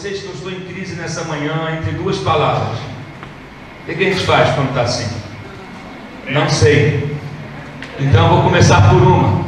vocês que eu estou em crise nessa manhã entre duas palavras. O que a gente faz quando está assim? Não sei. Então eu vou começar por uma.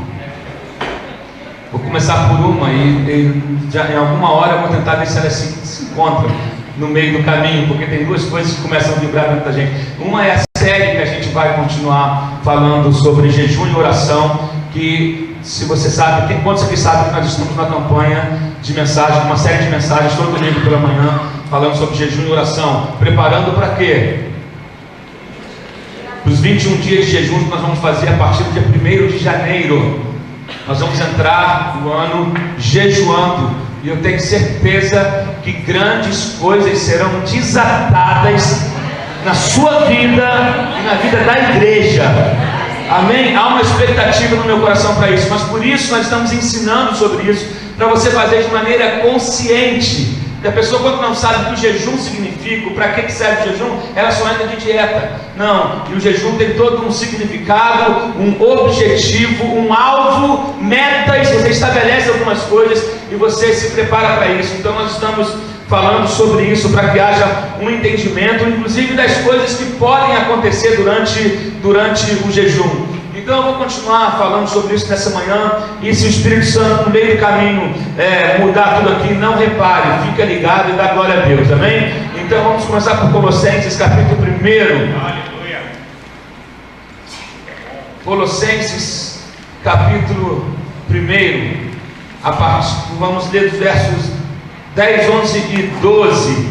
E já em alguma hora eu vou tentar ver se elas se encontram no meio do caminho, porque tem duas coisas que começam a vibrar dentro da gente. Uma é a série que a gente vai continuar falando sobre jejum e oração, que, se você sabe, quantos aqui sabem que nós estamos na campanha de mensagem, uma série de mensagens todo domingo pela manhã, falando sobre jejum e oração, preparando para quê? Para os 21 dias de jejum que nós vamos fazer a partir do dia 1º de janeiro. Nós vamos entrar no ano jejuando, e eu tenho certeza que grandes coisas serão desatadas na sua vida e na vida da igreja. Amém? Há uma expectativa no meu coração para isso, mas por isso nós estamos ensinando sobre isso, para você fazer de maneira consciente. Porque a pessoa, quando não sabe o que o jejum significa, para que serve o jejum, ela só entra de dieta. Não, e o jejum tem todo um significado, um objetivo, um alvo, metas. Você estabelece algumas coisas e você se prepara para isso. Então nós estamos falando sobre isso para que haja um entendimento, inclusive das coisas que podem acontecer durante o jejum. Então eu vou continuar falando sobre isso nessa manhã, e se o Espírito Santo no meio do caminho mudar tudo aqui, não repare, fica ligado e dá glória a Deus, amém? Então vamos começar por Colossenses capítulo 1. Aleluia. Colossenses capítulo 1, vamos ler dos versos 10, 11 e 12.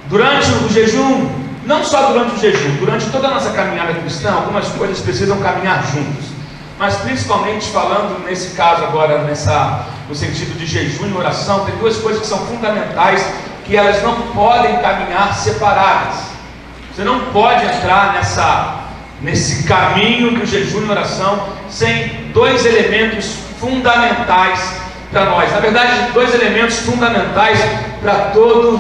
Durante o jejum, não só durante o jejum, durante toda a nossa caminhada cristã, algumas coisas precisam caminhar juntos, mas principalmente falando nesse caso agora, no sentido de jejum e oração, tem duas coisas que são fundamentais, que elas não podem caminhar separadas. Você não pode entrar nesse caminho do jejum e oração sem dois elementos fundamentais para nós. Na verdade, dois elementos fundamentais para todos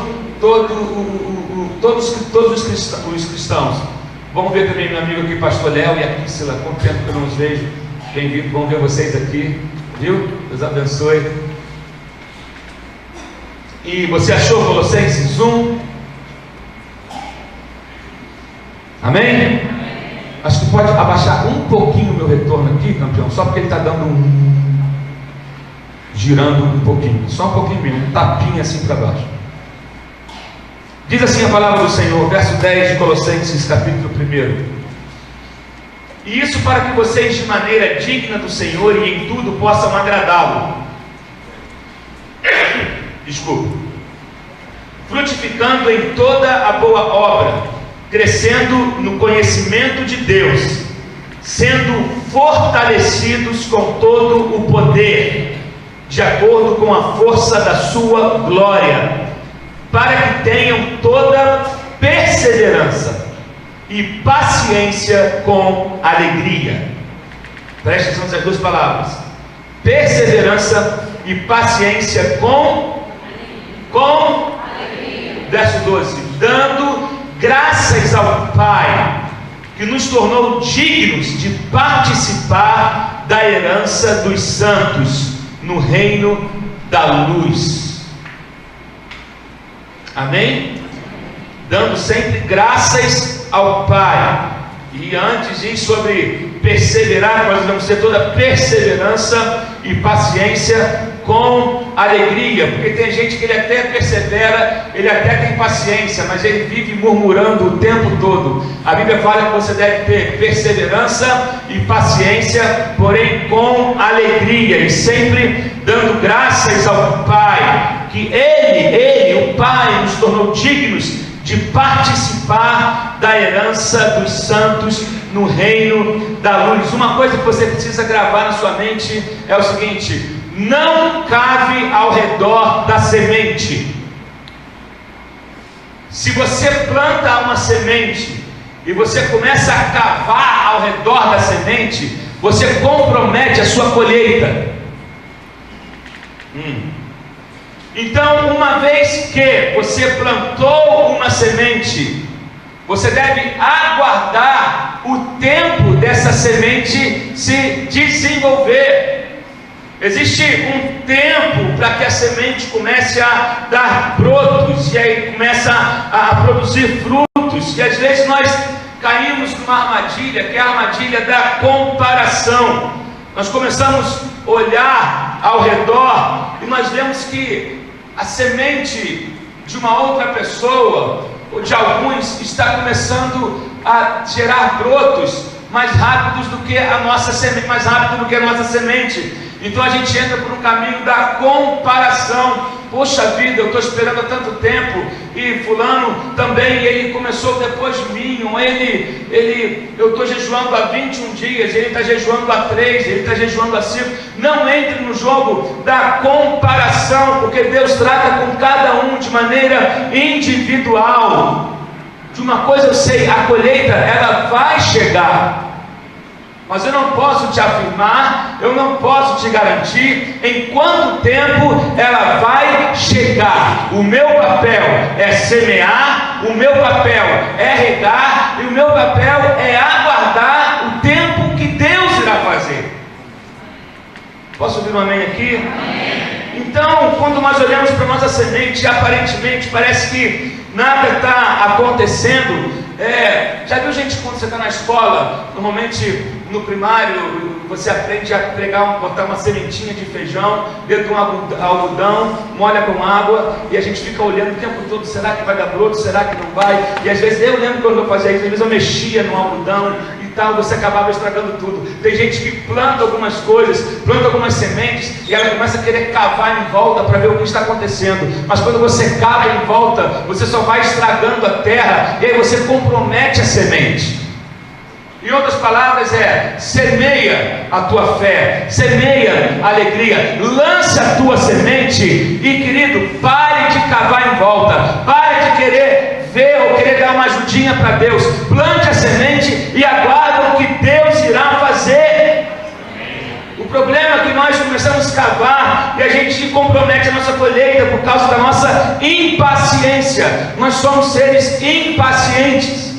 os cristãos. Vamos ver também meu amigo aqui, pastor Léo, e a Priscila. Quanto tempo que eu não os vejo? Bem-vindo, vamos ver vocês aqui, viu? Deus abençoe. E você achou Colossenses 1? Amém? Acho que pode abaixar um pouquinho o meu retorno aqui, campeão, só porque ele está dando girando um pouquinho, só um pouquinho mesmo, um tapinha assim para baixo. Diz assim a palavra do Senhor, verso 10 de Colossenses capítulo 1. E isso para que vocês, de maneira digna do Senhor e em tudo, possam agradá-lo. Frutificando em toda a boa obra, crescendo no conhecimento de Deus, sendo fortalecidos com todo o poder, de acordo com a força da sua glória, para que tenham toda perseverança e paciência com alegria. Preste atenção nessas duas palavras: perseverança e paciência com alegria. Verso 12: dando graças ao Pai, que nos tornou dignos de participar da herança dos santos no reino da luz. Amém? Dando sempre graças ao Pai. E antes diz sobre perseverar, nós vamos ter toda perseverança e paciência com alegria, porque tem gente que ele até persevera, ele até tem paciência, mas ele vive murmurando o tempo todo. A Bíblia fala que você deve ter perseverança e paciência, porém com alegria, e sempre dando graças ao Pai, que Ele, o Pai, nos tornou dignos de participar da herança dos santos no reino da luz. Uma coisa que você precisa gravar na sua mente é o seguinte: não cave ao redor da semente. Se você planta uma semente e você começa a cavar ao redor da semente, você compromete a sua colheita. Então, uma vez que você plantou uma semente, você deve aguardar o tempo dessa semente se desenvolver. Existe um tempo para que a semente comece a dar brotos, e aí começa a produzir frutos, e às vezes nós caímos numa armadilha, que é a armadilha da comparação. Nós começamos a olhar ao redor, e nós vemos que a semente de uma outra pessoa, ou de alguns, está começando a gerar brotos mais rápidos do que a nossa semente, mais rápido do que a nossa semente. Então a gente entra por um caminho da comparação. Poxa vida, eu estou esperando há tanto tempo, e fulano também, ele começou depois de mim, ou eu estou jejuando há 21 dias, ele está jejuando há 3, ele está jejuando há 5. Não entre no jogo da comparação, porque Deus trata com cada um de maneira individual. De uma coisa eu sei, a colheita ela vai chegar, mas eu não posso te afirmar, eu não posso te garantir em quanto tempo ela vai chegar. O meu papel é semear, o meu papel é regar, e o meu papel é aguardar o tempo que Deus irá fazer. Posso ouvir um amém aqui? Amém. Então, quando nós olhamos para a nossa semente, aparentemente parece que nada está acontecendo. Já viu gente quando você está na escola, normalmente no primário, você aprende a botar uma sementinha de feijão dentro de um algodão, molha com água, e a gente fica olhando o tempo todo, será que vai dar broto, será que não vai? E às vezes, eu lembro quando eu fazia isso, às vezes eu mexia no algodão e tal, você acabava estragando tudo. Tem gente que planta algumas coisas, planta algumas sementes, e ela começa a querer cavar em volta para ver o que está acontecendo. Mas quando você cava em volta, você só vai estragando a terra, e aí você compromete a semente. Em outras palavras, semeia a tua fé, semeia a alegria, lança a tua semente, e querido, pare de cavar em volta, pare de querer ver ou querer dar uma ajudinha para Deus. Plante a semente e aguarde o que Deus irá fazer. O problema é que nós começamos a cavar e a gente compromete a nossa colheita por causa da nossa impaciência. Nós somos seres impacientes.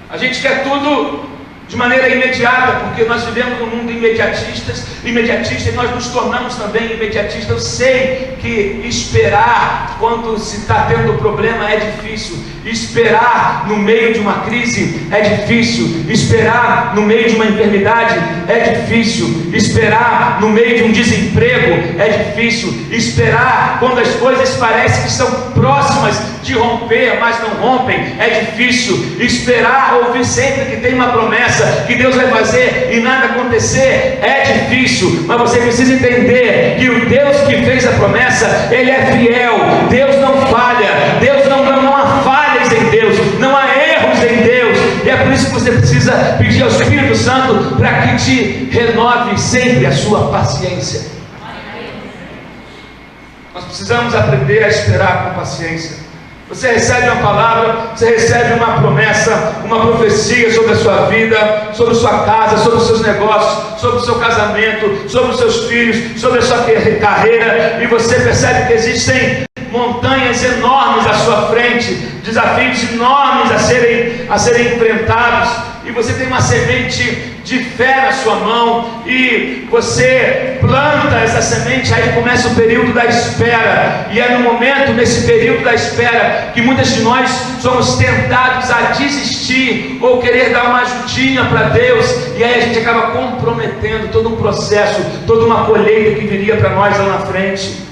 A gente quer tudo de maneira imediata, porque nós vivemos num mundo imediatista, e nós nos tornamos também imediatistas. Eu sei que esperar quando se está tendo problema é difícil, esperar no meio de uma crise é difícil, esperar no meio de uma enfermidade é difícil, esperar no meio de um desemprego é difícil, esperar quando as coisas parecem que estão próximas de romper, mas não rompem, é difícil, esperar ouvir sempre que tem uma promessa que Deus vai fazer e nada acontecer é difícil. Mas você precisa entender que o Deus que fez a promessa, Ele é fiel. Deus não falha, Deus não há falhas em Deus, não há erros em Deus, e é por isso que você precisa pedir ao Espírito Santo para que te renove sempre a sua paciência. Nós precisamos aprender a esperar com paciência. Você recebe uma palavra, você recebe uma promessa, uma profecia sobre a sua vida, sobre a sua casa, sobre os seus negócios, sobre o seu casamento, sobre os seus filhos, sobre a sua carreira, e você percebe que existem montanhas enormes à sua frente, desafios enormes a serem enfrentados, e você tem uma semente de fé na sua mão, e você planta essa semente. Aí começa o período da espera, e é no momento, nesse período da espera, que muitas de nós somos tentados a desistir, ou querer dar uma ajudinha para Deus, e aí a gente acaba comprometendo todo um processo, toda uma colheita que viria para nós lá na frente.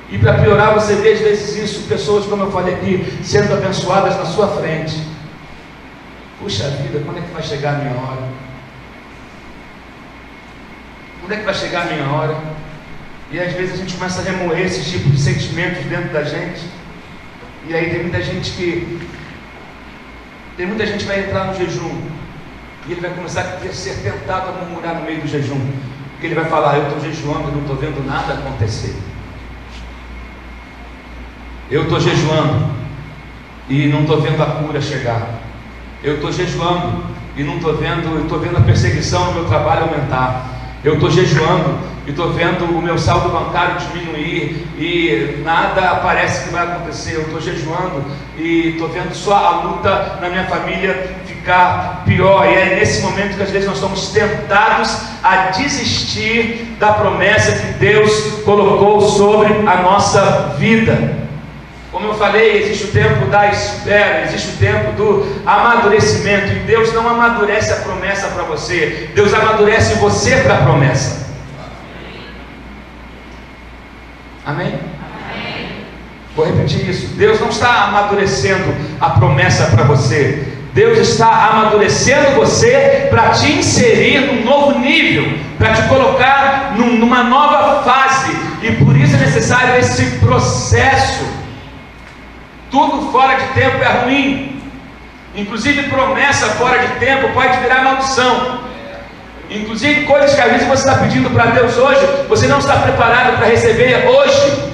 E para piorar, você vê às vezes isso, pessoas, como eu falei aqui, sendo abençoadas na sua frente. Puxa vida, quando é que vai chegar a minha hora? Quando é que vai chegar a minha hora? E às vezes a gente começa a remoer esses tipos de sentimentos dentro da gente. E aí tem muita gente que vai entrar no jejum, e ele vai começar a ser tentado a murmurar no meio do jejum, porque ele vai falar: eu estou jejuando e não estou vendo nada acontecer. Eu estou jejuando e não estou vendo a cura chegar. Eu estou jejuando e não estou vendo, eu estou vendo a perseguição no meu trabalho aumentar. eu estou jejuando e estou vendo o meu saldo bancário diminuir e nada parece que vai acontecer. Eu estou jejuando e estou vendo só a luta na minha família ficar pior. E é nesse momento que às vezes nós somos tentados a desistir da promessa que Deus colocou sobre a nossa vida. Como eu falei, existe o tempo da espera, existe o tempo do amadurecimento, e Deus não amadurece a promessa para você, Deus amadurece você para a promessa. Amém? Amém? Vou repetir isso. Deus não está amadurecendo a promessa para você, Deus está amadurecendo você para te inserir num novo nível, para te colocar numa nova fase, e por isso é necessário esse processo. Tudo fora de tempo é ruim, inclusive promessa fora de tempo pode virar maldição. Inclusive coisas que às vezes você está pedindo para Deus hoje, você não está preparado para receber hoje.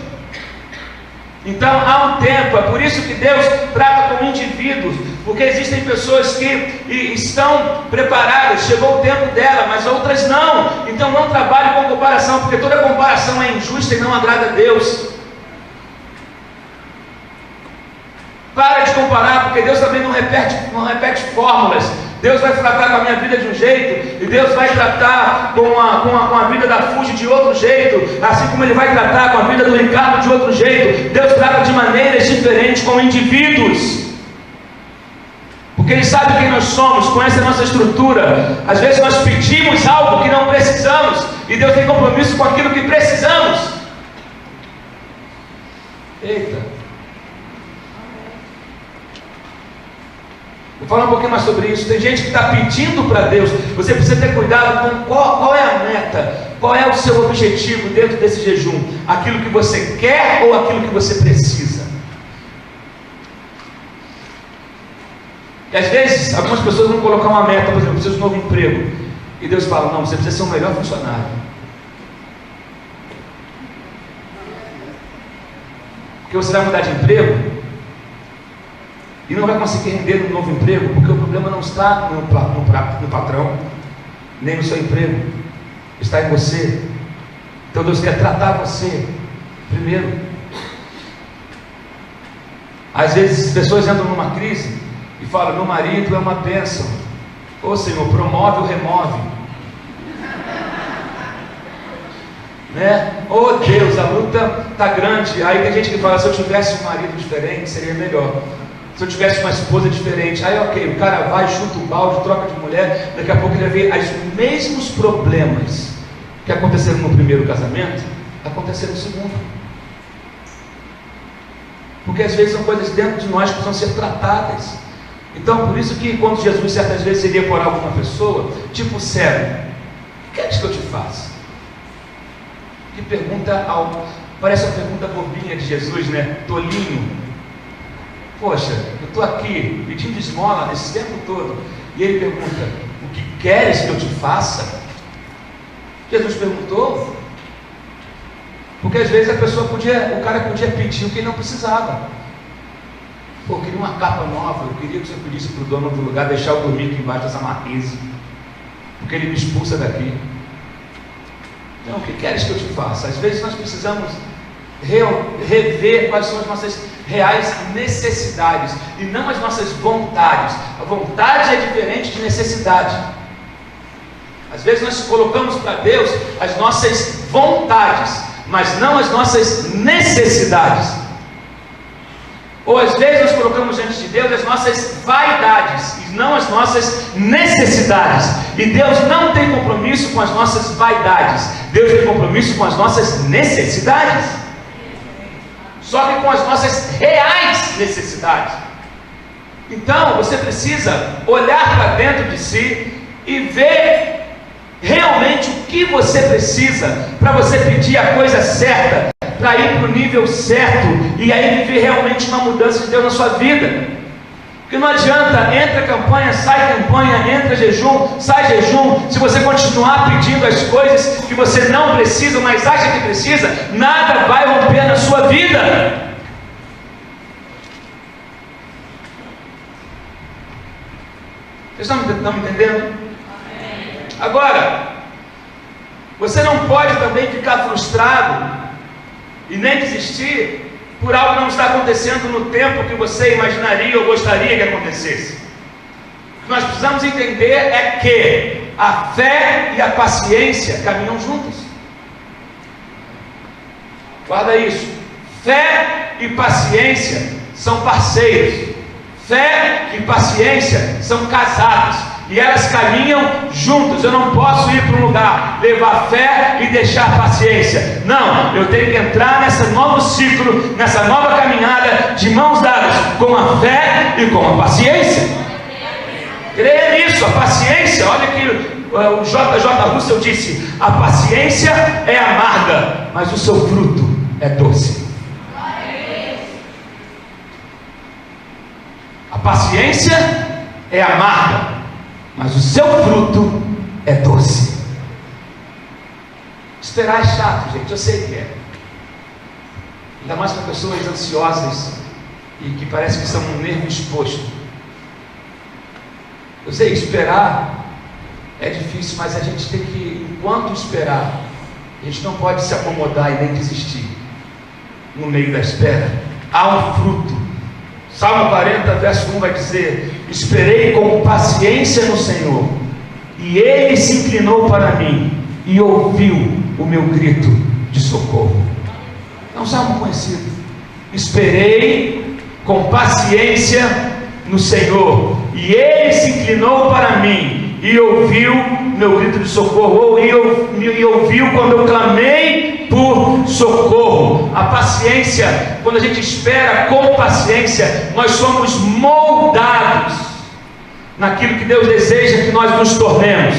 Então há um tempo, é por isso que Deus trata com indivíduos, porque existem pessoas que estão preparadas, chegou o tempo dela, mas outras não. Então não trabalhe com comparação, porque toda comparação é injusta e não agrada a Deus. Para de comparar, porque Deus também não repete fórmulas. Deus vai tratar com a minha vida de um jeito, e Deus vai tratar com a vida da Fuji de outro jeito, assim como Ele vai tratar com a vida do Ricardo de outro jeito. Deus trata de maneiras diferentes com indivíduos, porque Ele sabe quem nós somos, conhece a nossa estrutura. Às vezes nós pedimos algo que não precisamos, e Deus tem compromisso com aquilo que precisamos. Eita! Vou falar um pouquinho mais sobre isso. Tem gente que está pedindo para Deus. Você precisa ter cuidado com qual é a meta, qual é o seu objetivo dentro desse jejum. Aquilo que você quer ou aquilo que você precisa. E às vezes, algumas pessoas vão colocar uma meta, por exemplo, eu preciso de um novo emprego. E Deus fala, não, você precisa ser o melhor funcionário. Porque você vai mudar de emprego e não vai conseguir render no novo emprego, porque o problema não está no patrão, nem no seu emprego, está em você. Então Deus quer tratar você primeiro. Às vezes as pessoas entram numa crise e falam, meu marido é uma bênção. Ô Senhor, promove ou remove, né? Oh Deus, a luta está grande. Aí tem gente que fala, se eu tivesse um marido diferente seria melhor, se eu tivesse uma esposa diferente. Aí ok, o cara vai, chuta o balde, troca de mulher, daqui a pouco ele vai ver os mesmos problemas que aconteceram no primeiro casamento, aconteceram no segundo. Porque às vezes são coisas dentro de nós que precisam ser tratadas. Então por isso que quando Jesus certas vezes iria por alguma pessoa, tipo cego, o que é que eu te faço? Que pergunta, parece uma pergunta bobinha de Jesus, né? Tolinho. Poxa, eu estou aqui pedindo esmola esse tempo todo, e ele pergunta, o que queres que eu te faça? Jesus perguntou, porque às vezes o cara podia pedir o que ele não precisava. Pô, eu queria uma capa nova, eu queria que você pedisse para o dono do lugar deixar eu dormir aqui embaixo dessa marquise, porque ele me expulsa daqui. Então, o que queres que eu te faça? Às vezes nós precisamos rever quais são as nossas reais necessidades e não as nossas vontades. A vontade é diferente de necessidade. Às vezes nós colocamos para Deus as nossas vontades, mas não as nossas necessidades. Ou às vezes nós colocamos diante de Deus as nossas vaidades e não as nossas necessidades. E Deus não tem compromisso com as nossas vaidades, Deus tem compromisso com as nossas necessidades. Só que com as nossas reais necessidades. Então você precisa olhar para dentro de si e ver realmente o que você precisa para você pedir a coisa certa, para ir para o nível certo e aí viver realmente uma mudança de Deus na sua vida. Porque não adianta, entra campanha, entra jejum, sai jejum, se você continuar pedindo as coisas que você não precisa, mas acha que precisa, nada vai romper na sua vida. Vocês estão me entendendo? Agora, Você não pode também ficar frustrado e nem desistir por algo que não está acontecendo no tempo que você imaginaria ou gostaria que acontecesse. O que nós precisamos entender é que a fé e a paciência caminham juntas. Guarda isso. Fé e paciência são parceiros. Fé e paciência são casados. E elas caminham juntas. Eu não posso ir para um lugar, levar fé e deixar paciência. Não, eu tenho que entrar nesse novo ciclo, nessa nova caminhada de mãos dadas, com a fé e com a paciência. Creia nisso, a paciência. Olha que o J.J. Russell disse: a paciência é amarga, mas o seu fruto é doce. A paciência é amarga, mas o seu fruto é doce. Esperar é chato, gente, eu sei que é. Ainda mais para pessoas ansiosas e que parece que são um nervo exposto. Eu sei, esperar é difícil, mas a gente tem que, enquanto esperar, a gente não pode se acomodar e nem desistir. No meio da espera, há um fruto. Salmo 40, verso 1 vai dizer: esperei com paciência no Senhor, e Ele se inclinou para mim, e ouviu o meu grito de socorro. É um salmo conhecido. Esperei com paciência no Senhor, e Ele se inclinou para mim, e ouviu meu grito de socorro, e ouviu quando eu clamei por socorro. A paciência, quando a gente espera com paciência, nós somos moldados naquilo que Deus deseja que nós nos tornemos.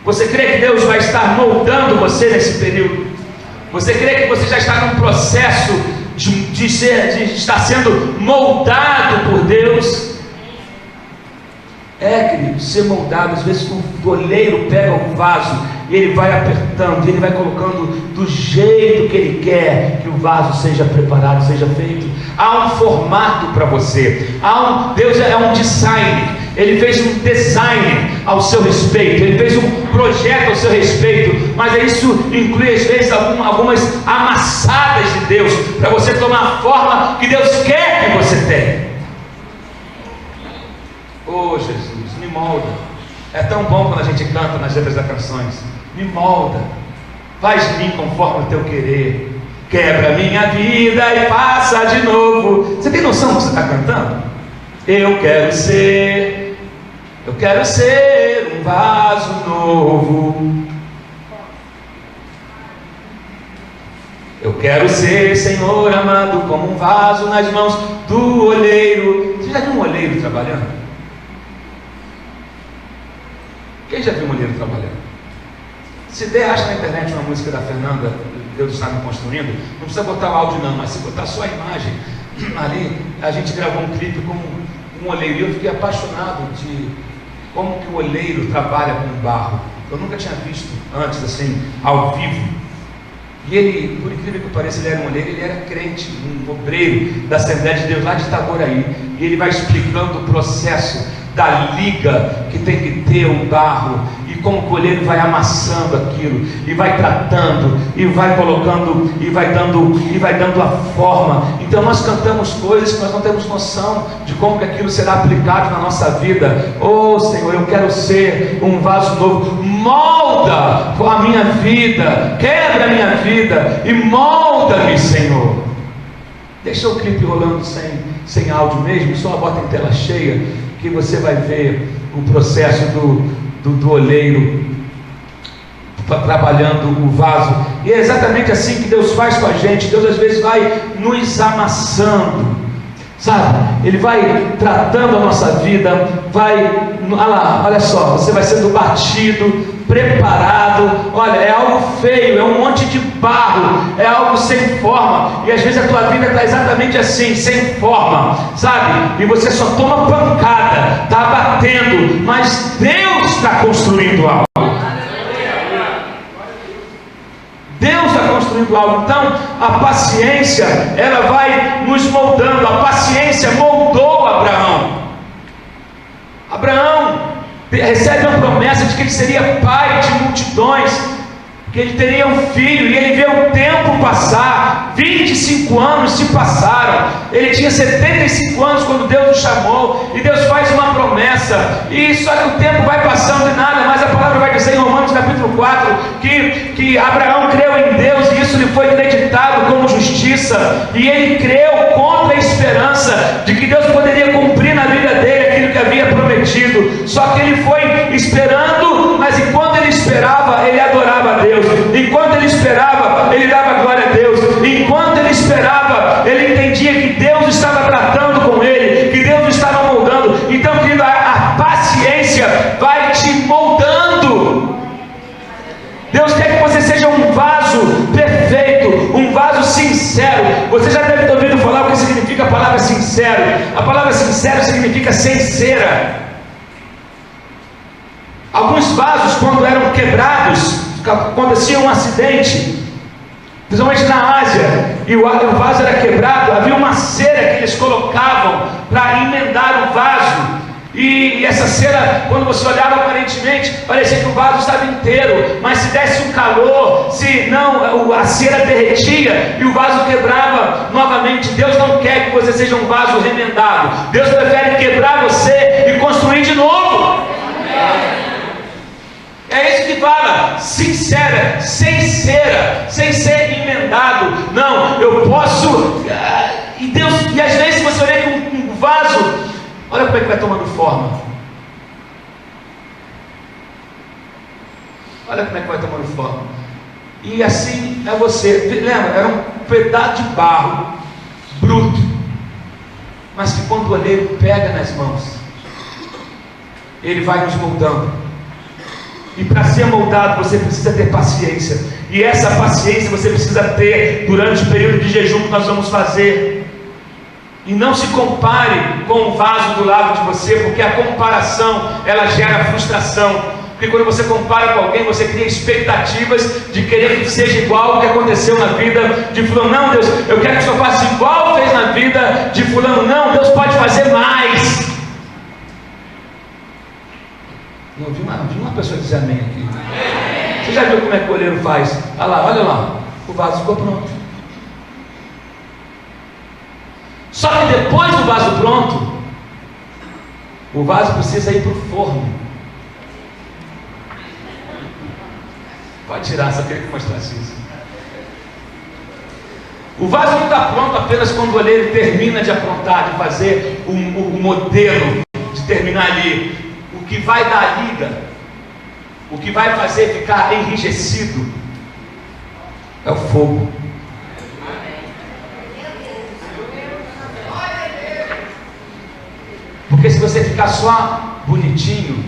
Você crê que Deus vai estar moldando você nesse período? Você crê que você já está num processo de estar sendo moldado por Deus? Querido, ser moldado. Às vezes o oleiro pega o vaso e ele vai apertando, ele vai colocando do jeito que ele quer que o vaso seja preparado, seja feito. Há um formato para você. Deus é um designer. Ele fez um design ao seu respeito, ele fez um projeto ao seu respeito, mas isso inclui às vezes algumas amassadas de Deus, para você tomar a forma que Deus quer que você tenha. Oh Jesus, me molda. É tão bom quando a gente canta nas letras das canções: me molda, faz de mim conforme o teu querer, quebra minha vida e faça de novo. Você tem noção do que você está cantando? Eu quero ser um vaso novo. Eu quero ser, Senhor amado, como um vaso nas mãos do oleiro. Você já viu um oleiro trabalhando? Quem já viu um oleiro trabalhando? Se der, acha na internet uma música da Fernanda, Deus está me construindo. Não precisa botar o áudio não, mas se botar só a imagem, ali a gente gravou um clipe com um oleiro, e eu fiquei apaixonado de como que o oleiro trabalha com barro. Eu nunca tinha visto antes assim, ao vivo. E ele, por incrível que pareça, ele era um oleiro, ele era crente, um obreiro da Assembleia de Deus lá de Itaboraí. E ele vai explicando o processo da liga que tem que ter o barro, e como o oleiro vai amassando aquilo, e vai tratando, e vai colocando, e vai dando a forma. Então nós cantamos coisas que nós não temos noção de como que aquilo será aplicado na nossa vida. Oh Senhor, eu quero ser um vaso novo. Molda a minha vida, quebra a minha vida e molda-me, Senhor. Deixa o clipe rolando sem áudio mesmo, só bota em tela cheia, que você vai ver o processo do oleiro trabalhando o vaso. E é exatamente assim que Deus faz com a gente. Deus às vezes vai nos amassando, sabe? Ele vai tratando a nossa vida, olha só, você vai sendo batido, preparado. Olha, é algo feio, é um monte de barro, é algo sem forma, e às vezes a tua vida está exatamente assim, sem forma, sabe? E você só toma pancada, está batendo, mas Deus está construindo algo. Deus está construindo algo. Então a paciência, ela vai nos moldando. A paciência moldou Abraão. Abraão recebe uma promessa de que ele seria pai de multidões, que ele teria um filho, e ele vê o tempo passar. 25 anos se passaram. Ele tinha 75 anos quando Deus o chamou, e Deus faz uma promessa, e só que o tempo vai passando e nada, mas a palavra vai dizer em Romanos capítulo 4 que Abraão creu em Deus e isso lhe foi acreditado como justiça, e ele creu contra a esperança de que Deus poderia cumprir na vida dele aquilo que havia prometido. Só que ele foi esperando, mas enquanto ele esperava, ele adorava a Deus, enquanto ele esperava, ele dava glória a Deus, enquanto ele esperava, ele entendia que Deus estava tratando com ele, que Deus estava moldando. Então, querido, a paciência vai te moldando. Deus quer que você seja um vaso perfeito, um vaso sincero. Você já deve ter ouvido falar o que significa a palavra sincero. A palavra sincero significa sem cera. Alguns vasos, quando eram quebrados, acontecia um acidente, principalmente na Ásia, e o vaso era quebrado, havia uma cera que eles colocavam para emendar o vaso. E essa cera, quando você olhava aparentemente, parecia que o vaso estava inteiro, mas se desse um calor, se não, a cera derretia e o vaso quebrava novamente. Deus não quer que você seja um vaso remendado. Deus prefere quebrar você e construir de novo. É isso que fala, sincera, sem cera, sem ser emendado. Não, eu posso. E Deus, e às vezes você olha que um vaso, olha como é que vai tomando forma. Olha como é que vai tomando forma. E assim é você. Lembra, era um pedaço de barro bruto, mas que quando o oleiro pega nas mãos, ele vai nos moldando. E para ser moldado você precisa ter paciência. E essa paciência você precisa ter durante o período de jejum que nós vamos fazer. E não se compare com o vaso do lado de você, porque a comparação, ela gera frustração. Porque quando você compara com alguém, você cria expectativas de querer que seja igual ao que aconteceu na vida de fulano. Não, Deus, eu quero que o Senhor faça igual fez na vida de fulano. Não, Deus pode fazer mais. Não vi uma pessoa dizer amém aqui. Você já viu como é que o oleiro faz? Olha lá, o vaso ficou pronto. Só que depois do vaso pronto, o vaso precisa ir para o forno. Pode tirar, só queria que mostrasse isso. O vaso não está pronto apenas quando o oleiro termina de aprontar, de fazer o modelo, de terminar ali. O que vai dar liga, o que vai fazer ficar enrijecido, é o fogo. Porque se você ficar só bonitinho,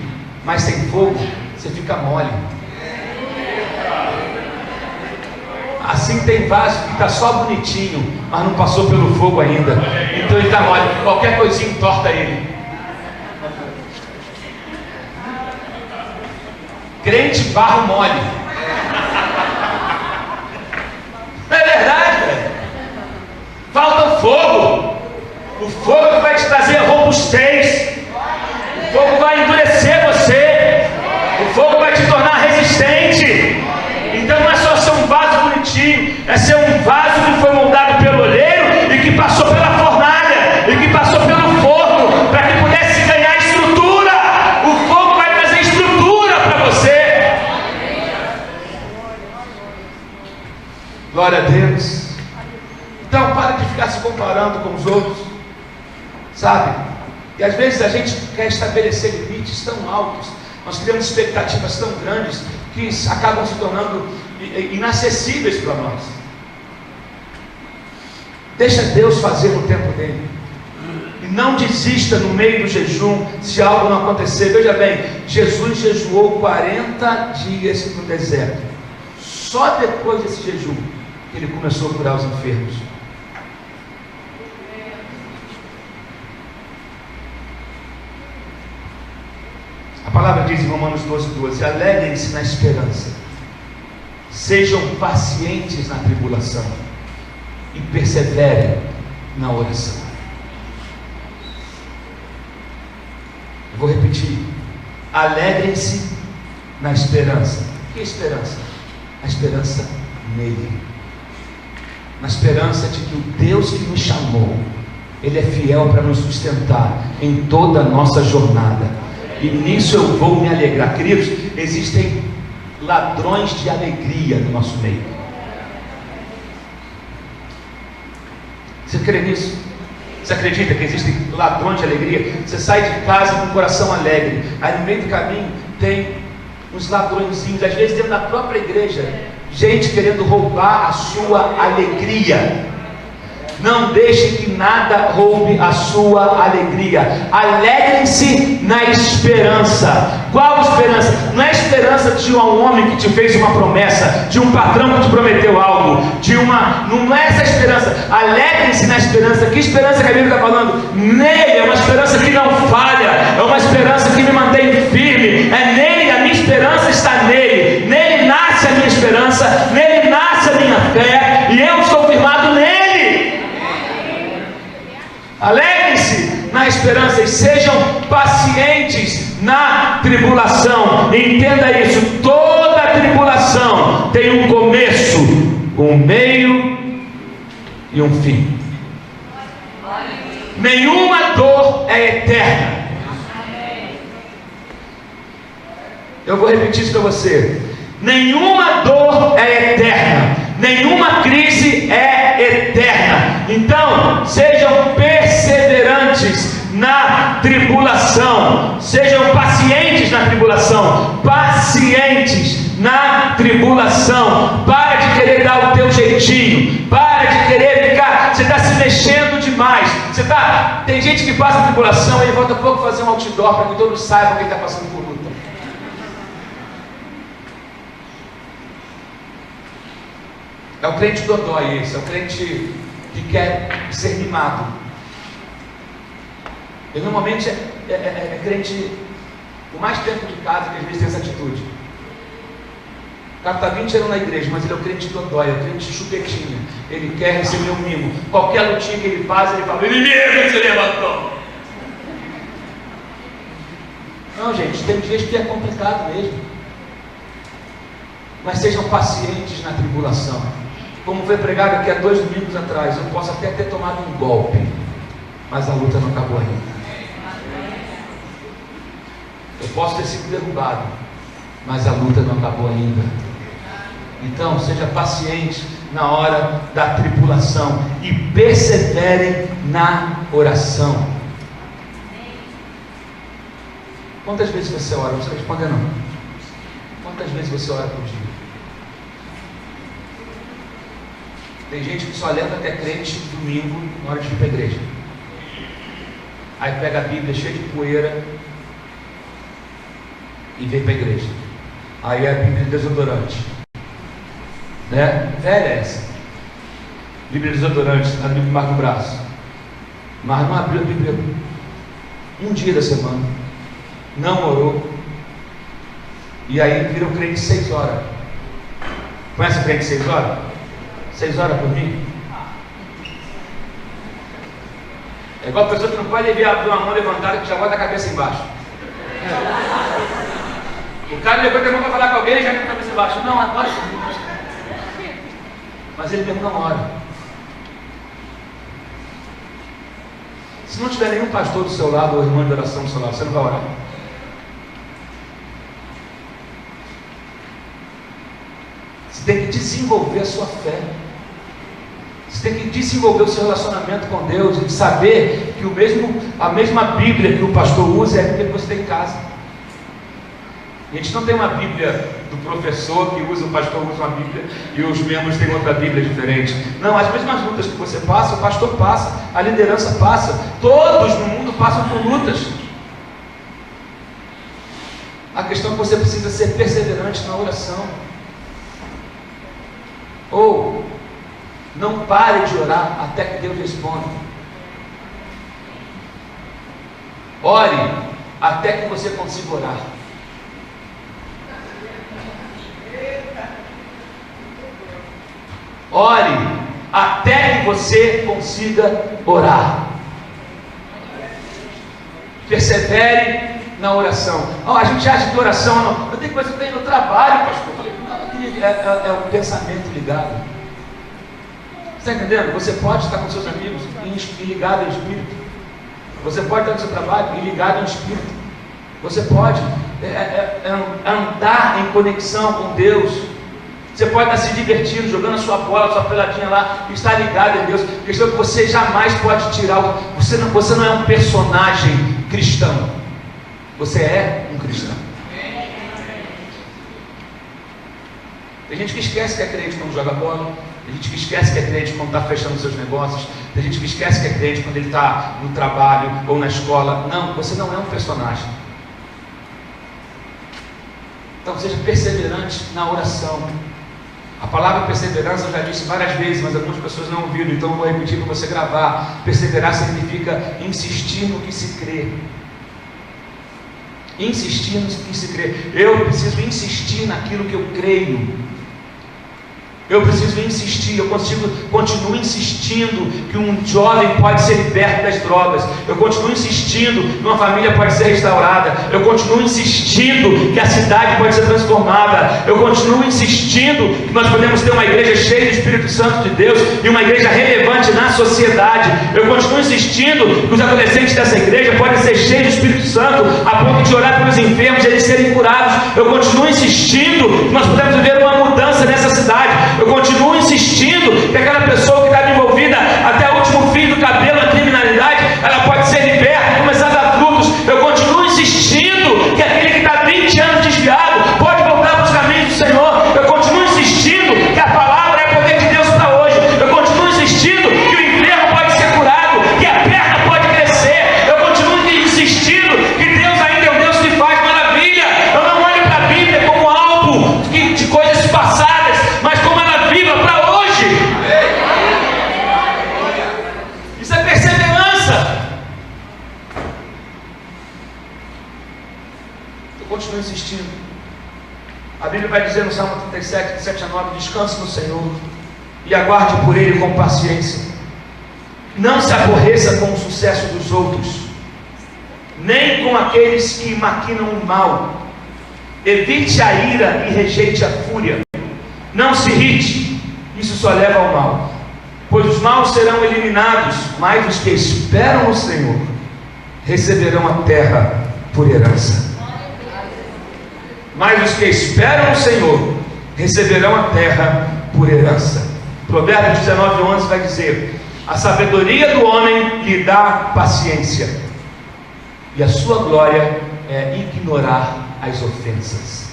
mas sem fogo, você fica mole. Assim tem vaso que está só bonitinho, mas não passou pelo fogo ainda, então ele está mole. Qualquer coisinha entorta ele. Crente barro mole. Não é verdade, velho? Falta fogo. O fogo que vai te trazer robustez. O fogo vai endurecer você. O fogo vai te tornar resistente. Então não é só ser um vaso bonitinho, é ser um vaso que foi moldado pelo oleiro e que passou pela fornalha e que passou pelo forno para que pudesse ganhar estrutura. O fogo vai trazer estrutura para você. Glória a Deus. Então para de ficar se comparando com os outros, sabe? E às vezes a gente quer estabelecer limites tão altos, nós criamos expectativas tão grandes que acabam se tornando inacessíveis para nós. Deixa Deus fazer no tempo dele. E não desista no meio do jejum se algo não acontecer. Veja bem, Jesus jejuou 40 dias no deserto. Só depois desse jejum que ele começou a curar os enfermos. A palavra diz em Romanos 12:12: alegrem-se na esperança, sejam pacientes na tribulação e perseverem na oração. Eu vou repetir: alegrem-se na esperança. Que esperança? A esperança nele. Na esperança de que o Deus que nos chamou, Ele é fiel para nos sustentar em toda a nossa jornada. E nisso eu vou me alegrar. Queridos, existem ladrões de alegria no nosso meio. Você crê nisso? Você acredita que existem ladrões de alegria? Você sai de casa com o coração alegre, aí no meio do caminho tem uns ladrõezinhos, às vezes dentro da própria igreja, gente querendo roubar a sua alegria. Não deixe que nada roube a sua alegria. Alegrem-se na esperança. Qual esperança? Não é a esperança de um homem que te fez uma promessa, de um patrão que te prometeu algo, não é essa esperança. Alegrem-se na esperança. Que esperança que a Bíblia está falando? Nele é uma esperança que não falha, é uma esperança que me mantém firme. É nele, a minha esperança está nele. Nele nasce a minha esperança, nele nasce a minha fé, e eu estou firmado nele. Alegrem-se na esperança e sejam pacientes na tribulação. Entenda isso: toda tribulação tem um começo, um meio e um fim. Nenhuma dor é eterna. Eu vou repetir isso para você: nenhuma dor é eterna, nenhuma crise é eterna. Então, sejam perseverantes na tribulação, sejam pacientes na tribulação, pacientes na tribulação. Para de querer dar o teu jeitinho, para de querer ficar, você está se mexendo demais. Tem gente que passa a tribulação e volta a pouco fazer um outdoor para que todos saibam que ele está passando por luta. É o crente dodói esse, é o crente que quer ser mimado. Ele normalmente é crente com mais tempo de casa, que às vezes tem essa atitude. O cara está 20 anos na igreja, mas ele é o crente dodói, é o crente chupetinha. Ele quer receber um mimo. Qualquer lutinha que ele faz, ele fala: inimigo, se levantou. Não, gente, tem dias que é complicado mesmo. Mas sejam pacientes na tribulação. Como foi pregado aqui há 2 domingos atrás, eu posso até ter tomado um golpe, mas a luta não acabou ainda. Eu posso ter sido derrubado, mas a luta não acabou ainda. Então, seja paciente na hora da tribulação e perseverem na oração. Quantas vezes você ora? Não precisa responder não. Quantas vezes você ora por dia? Tem gente que só lembra que é crente domingo na hora de ir para a igreja. Aí pega a Bíblia cheia de poeira e vem para a igreja. Aí é a Bíblia de desodorante, né? Velha essa Bíblia de desodorante, a Bíblia marca o braço, mas não abriu a Bíblia um dia da semana, não orou, e aí vira um crente 6 horas. Conhece o crente 6 horas? 6 horas por mim? É igual a pessoa que não pode ver uma mão levantada que já bota a cabeça embaixo. O cara levanta a mão para falar com alguém e já tem a cabeça embaixo. Não, agora. Mas ele mesmo não ora. Se não tiver nenhum pastor do seu lado ou irmão de oração do seu lado, você não vai orar. Você tem que desenvolver a sua fé. Você tem que desenvolver o seu relacionamento com Deus e saber que a mesma Bíblia que o pastor usa é a Bíblia que você tem em casa. A gente não tem uma Bíblia do professor que usa, o pastor usa uma Bíblia e os membros têm outra Bíblia diferente. Não, as mesmas lutas que você passa, o pastor passa, a liderança passa, todos no mundo passam por lutas. A questão é que você precisa ser perseverante na oração. Ou não pare de orar até que Deus responda. Ore até que você consiga orar. Ore até que você consiga orar. Persevere na oração. A gente acha que oração não. Eu tenho coisa que tem no trabalho, pastor. Eu falei, não, é o pensamento ligado. Você está entendendo? Você pode estar com seus amigos e ligado em espírito. Você pode estar no seu trabalho e ligado em espírito. Você pode andar em conexão com Deus. Você pode estar se divertindo, jogando a sua bola, a sua peladinha lá, e estar ligado em Deus. A questão é que você jamais pode tirar. Você não é um personagem cristão. Você é um cristão. Tem gente que esquece que é crente quando joga bola. Tem gente que esquece que é crente quando está fechando seus negócios. Tem gente que esquece que é crente quando ele está no trabalho ou na escola. Não, você não é um personagem. Então seja perseverante na oração. A palavra perseverança eu já disse várias vezes, mas algumas pessoas não ouviram, então eu vou repetir para você gravar. Perseverar significa insistir no que se crê. Insistir no que se crê. Eu preciso insistir naquilo que eu creio. Eu preciso insistir, eu continuo insistindo que um jovem pode ser liberto das drogas. Eu continuo insistindo que uma família pode ser restaurada. Eu continuo insistindo que a cidade pode ser transformada. Eu continuo insistindo que nós podemos ter uma igreja cheia do Espírito Santo de Deus e uma igreja relevante na sociedade. Eu continuo insistindo que os adolescentes dessa igreja podem ser cheios do Espírito Santo a ponto de orar pelos enfermos e eles serem curados. Eu continuo insistindo que nós podemos viver uma mudança nessa cidade. Eu continuo insistindo que aquela pessoa que está envolvida até o último fio do cabelo na criminalidade, ela pode ser liberta e começar a dar frutos. Eu continuo insistindo que aquele que está 20 anos desviado pode voltar para os caminhos do Senhor. Eu continuo insistindo que a palavra é poder de Deus para hoje. Eu continuo insistindo que o enfermo pode ser curado, que a perna pode crescer. Eu continuo insistindo que Deus ainda é o Deus que faz maravilha. Eu não olho para a Bíblia como algo de coisas passadas, mas como ela viva para hoje. Isso é perseverança. Eu continuo insistindo. A Bíblia vai dizer no Salmo 37, de 7 a 9: descanse no Senhor e aguarde por Ele com paciência. Não se aborreça com o sucesso dos outros, nem com aqueles que maquinam o mal. Evite a ira e rejeite a fúria. Não se irrite, isso só leva ao mal, pois os maus serão eliminados, mas os que esperam no Senhor receberão a terra por herança. Mas os que esperam no Senhor receberão a terra por herança. Provérbios 19:11 vai dizer: a sabedoria do homem lhe dá paciência, e a sua glória é ignorar as ofensas.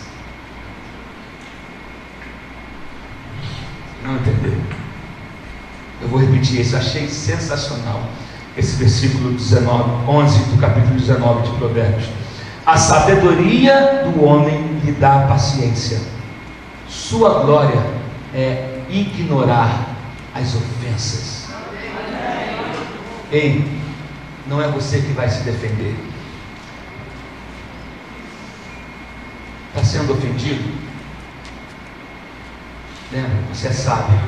Não entendeu? Eu vou repetir isso, achei sensacional esse versículo 11 do capítulo 19 de Provérbios. A sabedoria do homem lhe dá paciência, sua glória é ignorar as ofensas. Ei, não é você que vai se defender. Está sendo ofendido? Lembra, você é sábio,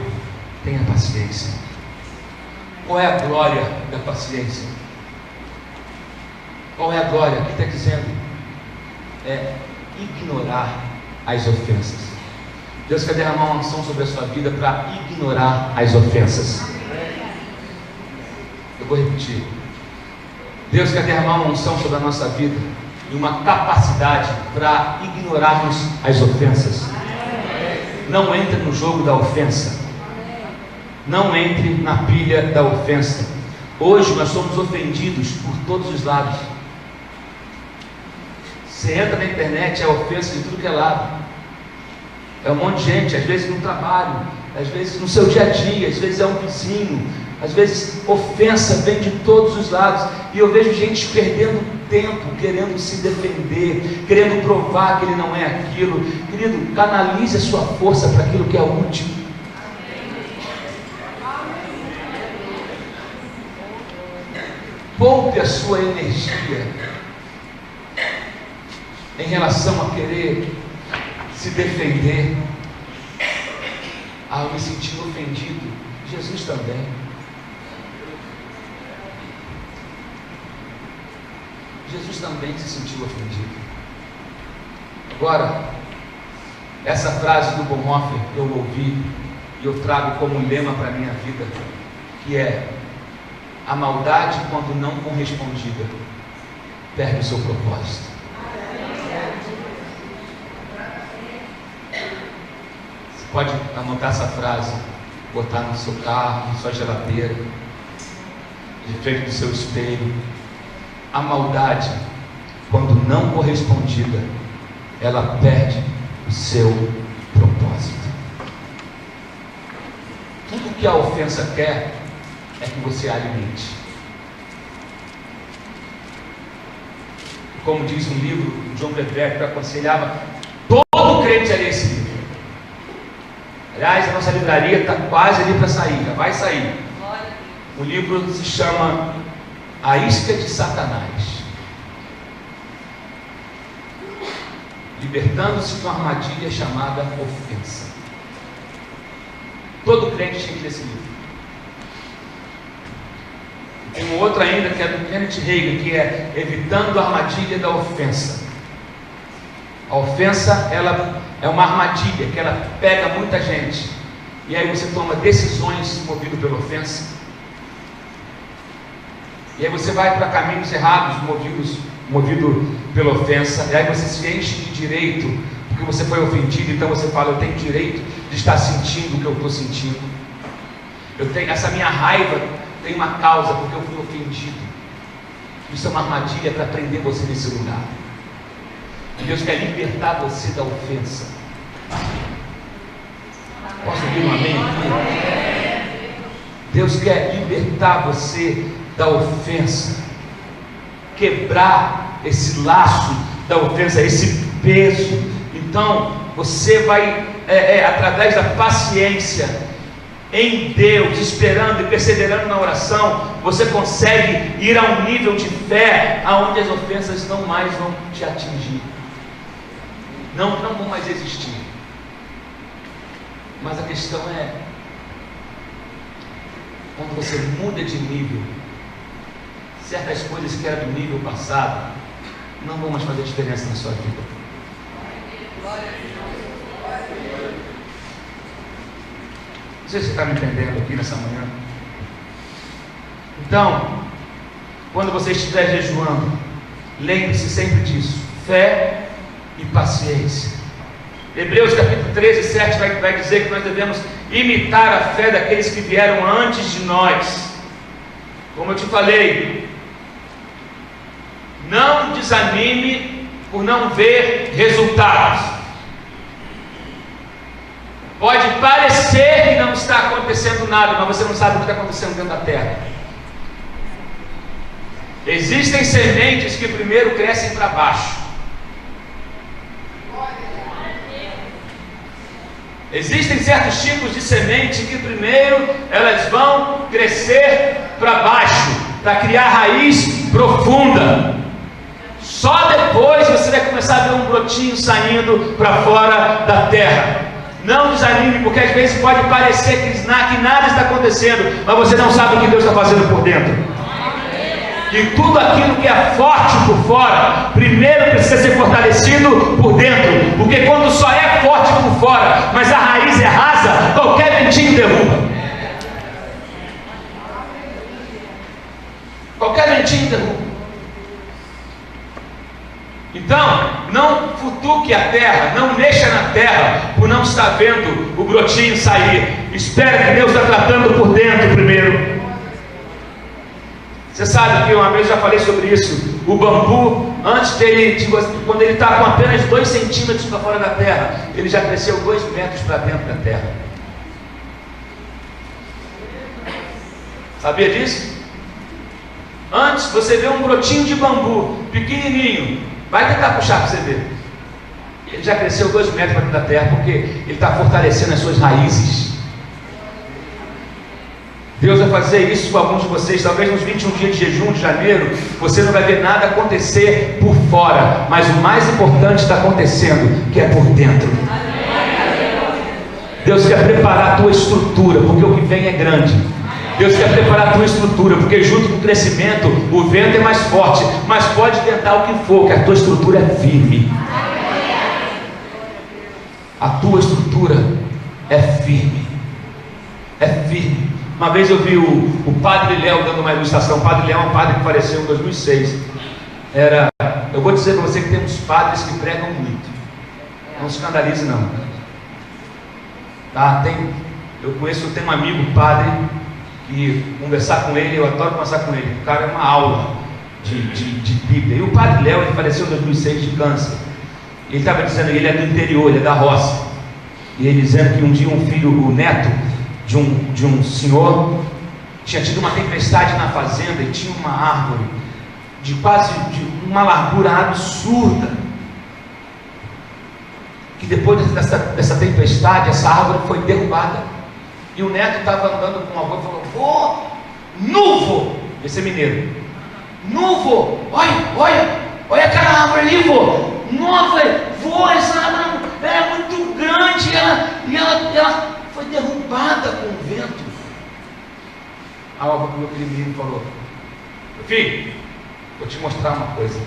tenha paciência. Qual é a glória da paciência? Qual é a glória? O que está dizendo? É ignorar as ofensas. Deus quer derramar uma unção sobre a sua vida para ignorar as ofensas. Eu vou repetir. Deus quer derramar uma unção sobre a nossa vida e uma capacidade para ignorarmos as ofensas. Não entre no jogo da ofensa. Não entre na pilha da ofensa. Hoje nós somos ofendidos por todos os lados. Você entra na internet, é ofensa de tudo que é lado. É um monte de gente, às vezes no trabalho, às vezes no seu dia a dia, às vezes é um vizinho, às vezes ofensa vem de todos os lados. E eu vejo gente perdendo tempo, querendo se defender, querendo provar que ele não é aquilo. Querido, canalize a sua força para aquilo que é útil. Poupe a sua energia em relação a querer se defender. Eu me senti ofendido. Jesus também. Jesus também se sentiu ofendido. Agora, Essa frase do Bonhoeffer eu ouvi e eu trago como lema para a minha vida, que é: a maldade, quando não correspondida, perde o seu propósito. Você pode anotar essa frase, botar no seu carro, na sua geladeira, de frente do seu espelho. A maldade, quando não correspondida, ela perde o seu propósito. Tudo que a ofensa quer é que você a alimente. Como diz um livro, o John Bevere, que aconselhava todo crente a ler esse livro. Aliás, a nossa livraria está quase ali para sair, já vai sair. O livro se chama A Isca de Satanás, libertando-se de uma armadilha chamada ofensa. Todo crente tinha que ler esse livro. Tem um outro ainda que é do Kenneth Hagin, que é Evitando a Armadilha da Ofensa. A ofensa, ela é uma armadilha que ela pega muita gente, e aí você toma decisões movido pela ofensa, e aí você vai para caminhos errados movido pela ofensa, e aí você se enche de direito porque você foi ofendido. Então você fala: eu tenho direito de estar sentindo o que eu estou sentindo, essa minha raiva tem uma causa, porque eu fui ofendido. Isso é uma armadilha para prender você nesse lugar. Deus quer libertar você da ofensa. Posso ouvir um amém aqui? Deus quer libertar você da ofensa, quebrar esse laço da ofensa, esse peso. Então você vai, através da paciência em Deus, esperando e perseverando na oração, você consegue ir a um nível de fé aonde as ofensas não mais vão te atingir, não vão mais existir. Mas a questão é, quando você muda de nível, certas coisas que eram do nível passado não vão mais fazer diferença na sua vida. Não sei se você está me entendendo aqui nessa manhã. Então, quando você estiver jejuando, lembre-se sempre disso: fé e paciência. Hebreus capítulo 13, 7 vai dizer que nós devemos imitar a fé daqueles que vieram antes de nós. Como eu te falei, não desanime por não ver resultados. Pode parecer que não está acontecendo nada, mas você não sabe o que está acontecendo dentro da terra. Existem sementes que primeiro crescem para baixo. Existem certos tipos de semente que primeiro elas vão crescer para baixo, para criar raiz profunda. Só depois você vai começar a ver um brotinho saindo para fora da terra. Não desanime, porque às vezes pode parecer que nada está acontecendo, mas você não sabe o que Deus está fazendo por dentro. E tudo aquilo que é forte por fora, primeiro precisa ser fortalecido por dentro, porque quando só é forte por fora, mas a raiz é rasa, qualquer ventinho derruba. Qualquer ventinho derruba. Então, não futuque a terra, não mexa na terra por não estar vendo o brotinho sair. Espera que Deus está tratando por dentro primeiro. Você sabe que uma vez eu já falei sobre isso. O bambu, quando ele está com apenas 2 centímetros para fora da terra, ele já cresceu 2 metros para dentro da terra. Sabia disso? Antes você vê um brotinho de bambu pequenininho, vai tentar puxar para você ver. Ele já cresceu 2 metros para dentro da terra, porque ele está fortalecendo as suas raízes. Deus vai fazer isso com alguns de vocês. Talvez nos 21 dias de jejum de janeiro você não vai ver nada acontecer por fora, mas o mais importante está acontecendo, que é por dentro. Deus quer preparar a tua estrutura, porque o que vem é grande. Deus quer preparar a tua estrutura, porque junto com o crescimento o vento é mais forte, mas pode tentar o que for, que a tua estrutura é firme. A tua estrutura é firme. É firme. Uma vez eu vi o Padre Léo dando uma ilustração. O Padre Léo é um padre que faleceu em 2006. Eu vou dizer para você que temos padres que pregam muito. Não se escandalize não. Tá? Eu tenho um amigo padre que conversar com ele, eu adoro conversar com ele. O cara é uma aula de Bíblia. E o Padre Léo, ele faleceu em 2006 de câncer. Ele estava dizendo, ele é do interior, ele é da roça. E ele dizendo que um dia um filho, o neto de um senhor, tinha tido uma tempestade na fazenda e tinha uma árvore de uma largura absurda. Que depois dessa tempestade, essa árvore foi derrubada. E o neto estava andando com o avô e falou: vô, nuvo! Esse é mineiro. Nuvo! Olha aquela árvore ali, vô! Nossa, vô, essa árvore é muito grande e ela foi derrubada com o vento. Aí o avô pegou aquele menino e falou: filho, vou te mostrar uma coisa.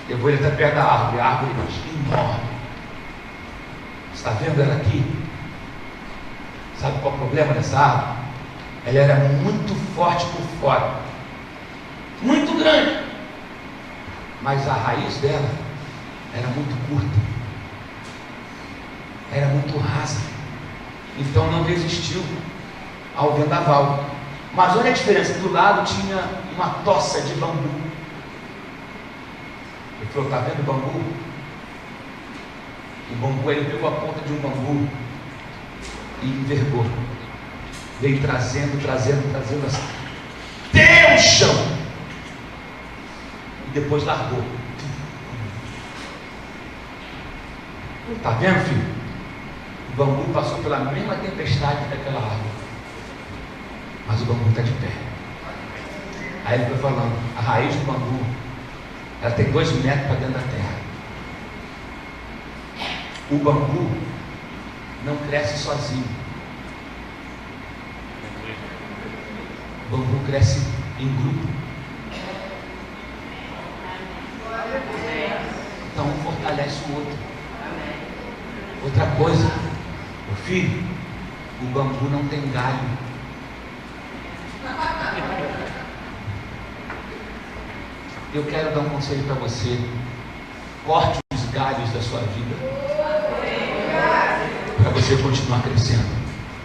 Levou ele até perto da árvore, a árvore enorme. Está vendo ela aqui? Sabe qual é o problema dessa árvore? Ela era muito forte por fora, muito grande, mas a raiz dela era muito curta, era muito rasa, então não resistiu ao vendaval. Mas olha a diferença, do lado tinha uma toça de bambu. Ele falou: está vendo o bambu? O bambu, ele pegou a ponta de um bambu e envergou, veio trazendo assim, até o chão, e depois largou. Está vendo, filho? O bambu passou pela mesma tempestade daquela árvore, mas o bambu está de pé. Aí ele foi falando: a raiz do bambu, ela tem 2 metros para dentro da terra. O bambu não cresce sozinho. O bambu cresce em grupo. Então um fortalece o outro. Outra coisa, meu filho, o bambu não tem galho. Eu quero dar um conselho para você: corte os galhos da sua vida, para você continuar crescendo.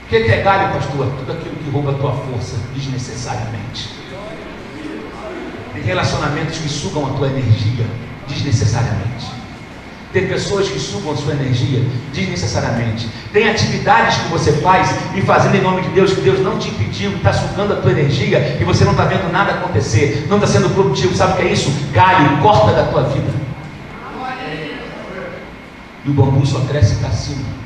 O que é galho, pastor? Tudo aquilo que rouba a tua força desnecessariamente. Tem relacionamentos que sugam a tua energia desnecessariamente. Tem pessoas que sugam a sua energia desnecessariamente. Tem atividades que você faz e fazendo em nome de Deus, que Deus não te impediu, está sugando a tua energia e você não está vendo nada acontecer, não está sendo produtivo. Sabe o que é isso? Galho, corta da tua vida. E o bambu só cresce para cima.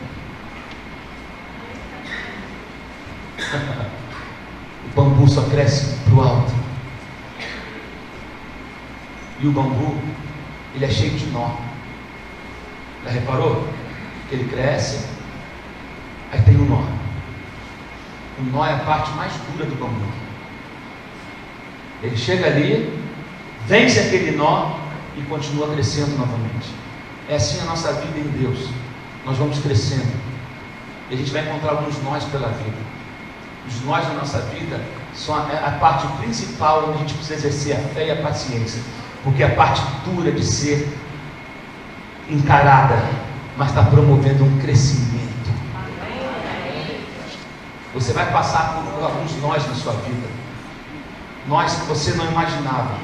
O bambu só cresce para o alto. E o bambu, ele é cheio de nó. Já reparou? Que ele cresce, aí tem um nó. O nó é a parte mais dura do bambu. Ele chega ali, vence aquele nó e continua crescendo novamente. É assim a nossa vida em Deus. Nós vamos crescendo e a gente vai encontrar alguns nós pela vida. Os nós da nossa vida são a parte principal onde a gente precisa exercer a fé e a paciência, porque é a parte dura de ser encarada, mas está promovendo um crescimento. Você vai passar por alguns nós na sua vida, nós que você não imaginava,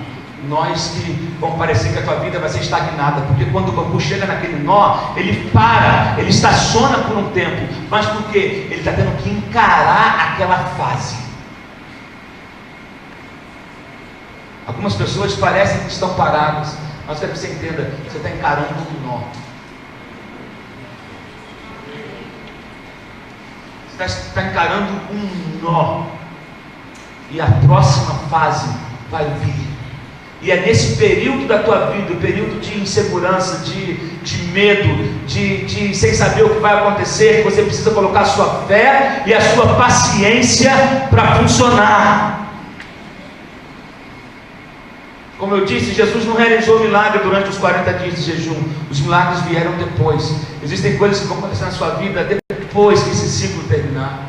nós que vão parecer que a tua vida vai ser estagnada, porque quando o bambu chega naquele nó, ele para, ele estaciona por um tempo, mas por quê? Ele está tendo que encarar aquela fase. Algumas pessoas parecem que estão paradas, mas quero que você entenda, você está encarando um nó. Você está encarando um nó, e a próxima fase vai vir. E é nesse período da tua vida, o período de insegurança, de medo, de sem saber o que vai acontecer, que você precisa colocar a sua fé e a sua paciência para funcionar. Como eu disse, Jesus não realizou milagre durante os 40 dias de jejum. Os milagres vieram depois. Existem coisas que vão acontecer na sua vida depois que esse ciclo terminar.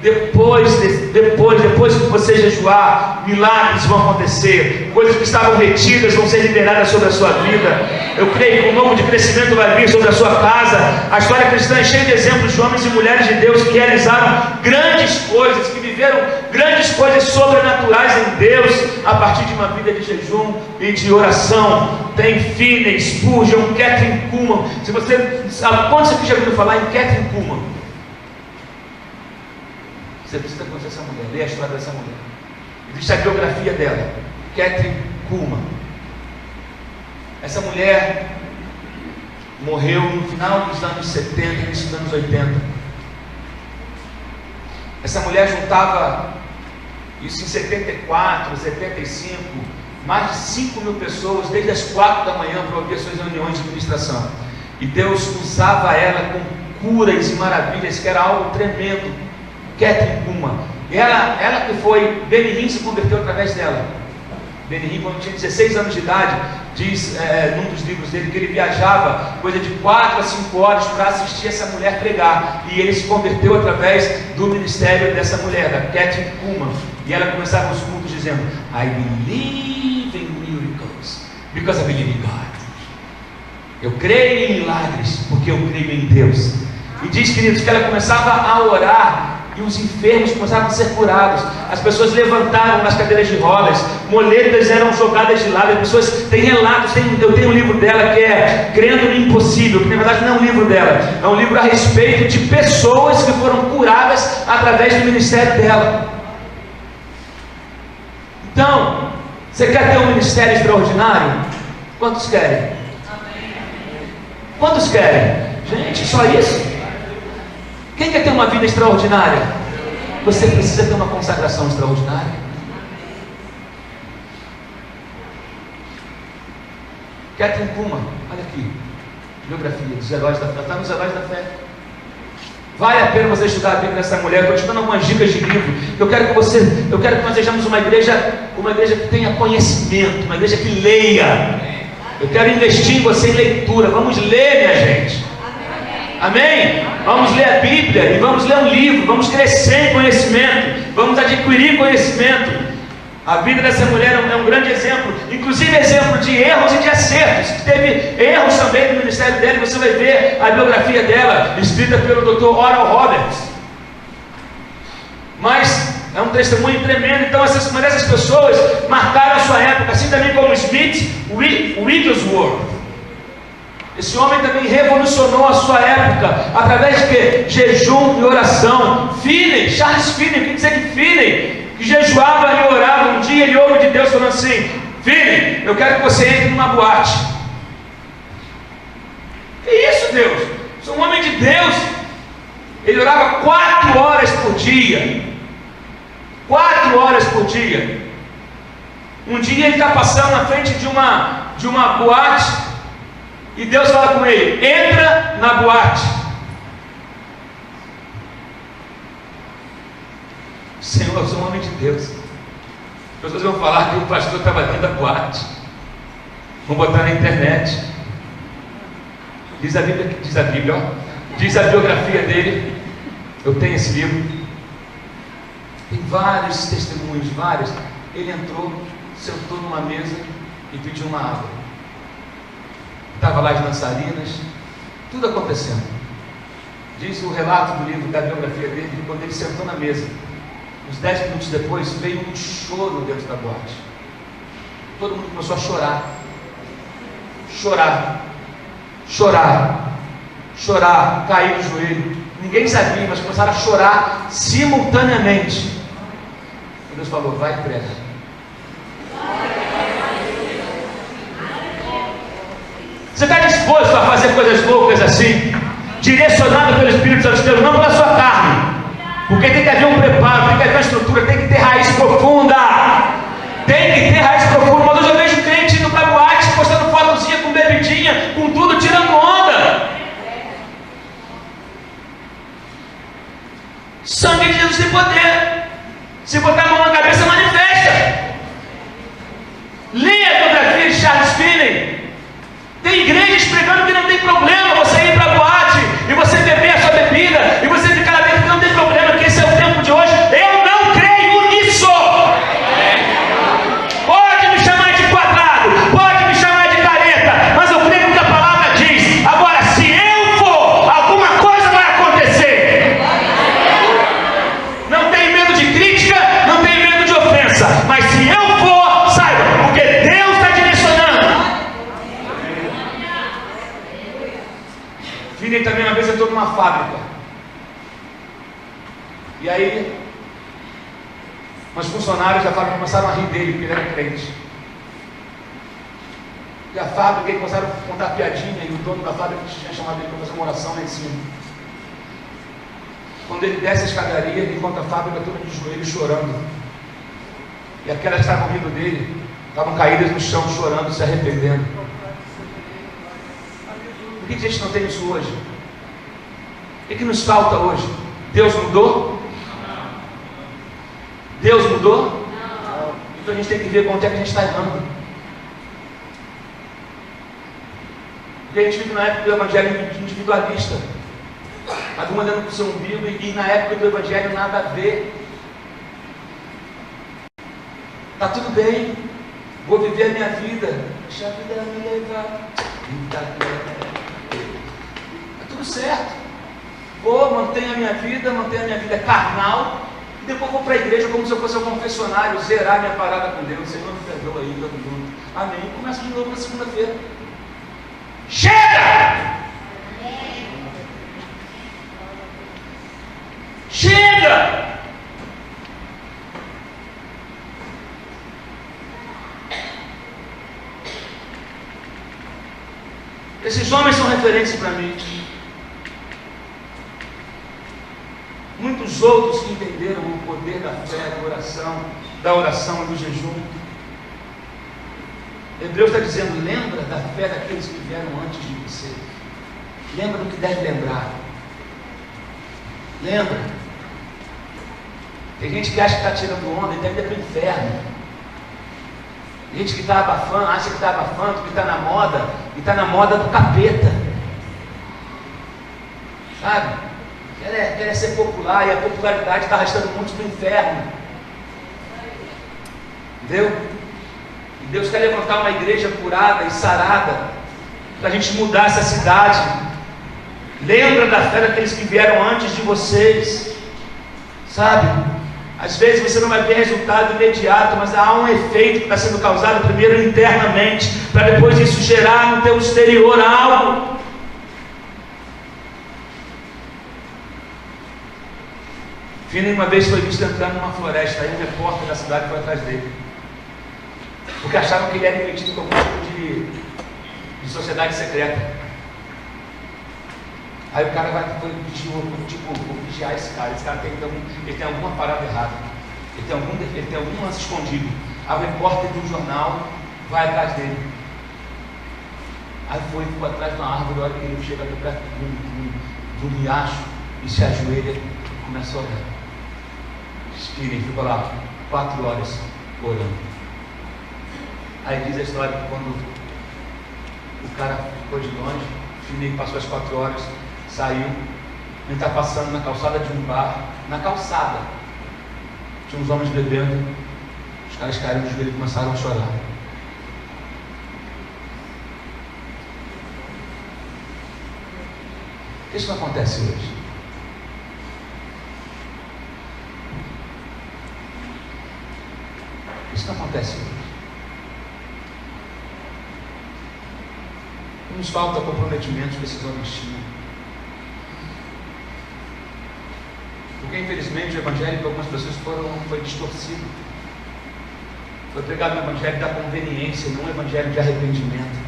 Depois que você jejuar, milagres vão acontecer, coisas que estavam retidas vão ser liberadas sobre a sua vida. Eu creio que um novo de crescimento vai vir sobre a sua casa. A história cristã é cheia de exemplos de homens e mulheres de Deus que realizaram grandes coisas, que viveram grandes coisas sobrenaturais em Deus, a partir de uma vida de jejum e de oração. Tem Finney, Spurgeon, Kathryn Kuhlman. Se você sabe, quantos aqui já ouviram falar em Kathryn Kuhlman? Você precisa conhecer essa mulher, ler a história dessa mulher. Existe a biografia dela, Kathryn Kuhlman. Essa mulher morreu no final dos anos 70, início dos anos 80. Essa mulher juntava, isso em 74, 75, mais de 5 mil pessoas, desde as 4 da manhã, para ouvir as suas reuniões de ministração. E Deus usava ela com curas e maravilhas, que era algo tremendo. Kathryn Kuhlman, ela que foi, Benny Hinn se converteu através dela. Benny Hinn, quando tinha 16 anos de idade, diz num dos livros dele que ele viajava coisa de 4 a 5 horas para assistir essa mulher pregar, e ele se converteu através do ministério dessa mulher, da Kathryn Kuhlman. E ela começava os cultos dizendo: I believe in miracles because I believe in God. Eu creio em milagres porque eu creio em Deus. E diz, queridos, que ela começava a orar e os enfermos começaram a ser curados. As pessoas levantaram nas cadeiras de rodas, moletas eram jogadas de lado. As pessoas têm relatos, eu tenho um livro dela que é Crendo no Impossível, que na verdade não é um livro dela, é um livro a respeito de pessoas que foram curadas através do ministério dela. Então, você quer ter um ministério extraordinário? Quantos querem? Quantos querem? Gente, só isso? Quem quer ter uma vida extraordinária? Você precisa ter uma consagração extraordinária. Kathryn Kuhlman, olha aqui, biografia dos heróis da fé, está nos heróis da fé. Vale a pena você estudar a Bíblia dessa mulher. Eu estou te dando algumas dicas de livro. Eu quero que nós sejamos uma igreja que tenha conhecimento, uma igreja que leia. Eu quero investir em você em leitura. Vamos ler, minha gente. Amém? Vamos ler a Bíblia e vamos ler um livro, vamos crescer em conhecimento, vamos adquirir conhecimento. A vida dessa mulher é um grande exemplo, inclusive exemplo de erros e de acertos. Teve erros também no ministério dela, você vai ver a biografia dela, escrita pelo Dr. Oral Roberts. Mas é um testemunho tremendo. Então essas pessoas marcaram a sua época, assim também como Smith Wigglesworth. Esse homem também revolucionou a sua época, através de quê? Jejum e oração. Finney, Charles Finney, quer dizer que Finney, que jejuava e orava, um dia ele ouve de Deus falando assim: Finney, eu quero que você entre numa boate. Que isso, Deus? Eu sou um homem de Deus. Ele orava 4 horas por dia. 4 horas por dia. Um dia ele está passando na frente de uma boate, e Deus fala com ele: entra na boate. Senhor, eu sou um homem de Deus. As pessoas vão falar que o pastor estava dentro da boate. Vão botar na internet. Diz a Bíblia, ó. Diz a biografia dele. Eu tenho esse livro. Tem vários testemunhos, vários. Ele entrou, sentou numa mesa e pediu uma água. Estava lá as dançarinas, tudo acontecendo. Diz o relato do livro, da biografia dele, que quando ele sentou na mesa, uns 10 minutos depois, veio um choro dentro da boate. Todo mundo começou a chorar. Chorar, cair no joelho. Ninguém sabia, mas começaram a chorar simultaneamente. E Deus falou: vai e prega. Você está disposto a fazer coisas loucas assim, direcionado pelo Espírito Santo de Deus, não pela sua carne? Porque tem que haver um preparo, tem que haver uma estrutura, tem que ter raiz profunda. Tem que ter raiz profunda. Mas hoje eu vejo crente indo para boate, postando fotozinha com bebidinha, com tudo, tirando onda. Sangue de Jesus tem poder. Se botar a mão na cabeça, manifesta. Finney também uma vez entrou numa fábrica. E aí, umas funcionários da fábrica começaram a rir dele, porque ele era crente. E a fábrica, eles começaram a contar piadinha, e o dono da fábrica tinha chamado ele para fazer uma oração lá em cima. Quando ele desce a escadaria, ele encontra a fábrica toda de joelhos chorando. E aquelas que estavam rindo dele, estavam caídas no chão, chorando, se arrependendo. Por que a gente não tem isso hoje? O que nos falta hoje? Deus mudou? Deus mudou? Não. Então a gente tem que ver quanto é que a gente está errando. Porque a gente vive na época do evangelho individualista. Cada um andando com o seu umbigo, e na época do evangelho nada a ver. Está tudo bem, vou viver a minha vida. Deixa a vida me levar. Está tudo certo. Vou, mantenho a minha vida carnal. E depois vou para a igreja como se eu fosse ao confessionário, zerar minha parada com Deus. Senhor, me perdoa aí, todo mundo. Amém. Começo de novo na segunda-feira. Chega! Chega! Esses homens são referência para mim. Muitos outros que entenderam o poder da fé, da oração e do jejum. Hebreus está dizendo, lembra da fé daqueles que vieram antes de você. Lembra do que deve lembrar. Lembra. Tem gente que acha que está tirando onda e deve ir para o inferno. Tem gente que está abafando, acha que está abafando, que está na moda, e está na moda do capeta. Sabe? Quer ser popular, e a popularidade está arrastando muitos para o inferno. Entendeu? E Deus quer levantar uma igreja curada e sarada, para a gente mudar essa cidade. Lembra da fé daqueles que vieram antes de vocês. Sabe? Às vezes você não vai ver resultado imediato, mas há um efeito que está sendo causado primeiro internamente, para depois isso gerar no teu exterior algo. Finney uma vez foi visto entrando numa floresta, aí um repórter da cidade foi atrás dele, porque acharam que ele era metido com algum tipo de sociedade secreta. Aí o cara foi vigiar esse cara ele tem alguma parada errada, ele tem algum lance escondido. Aí o repórter do jornal vai atrás dele. Aí ficou atrás de uma árvore, a hora que ele chega perto do riacho e se ajoelha e começa a orar. Finney ficou lá 4 horas orando. Aí diz a história que quando o cara ficou de longe, Finney passou as 4 horas, saiu, ele está passando na calçada de um bar, na calçada, tinha uns homens bebendo, os caras caíram no joelho e começaram a chorar. Por que isso não acontece hoje? Isso não acontece hoje. Nos falta comprometimento que esses homens tinham. Porque infelizmente o evangelho para algumas pessoas foi distorcido. Foi pregado no evangelho da conveniência, não um evangelho de arrependimento.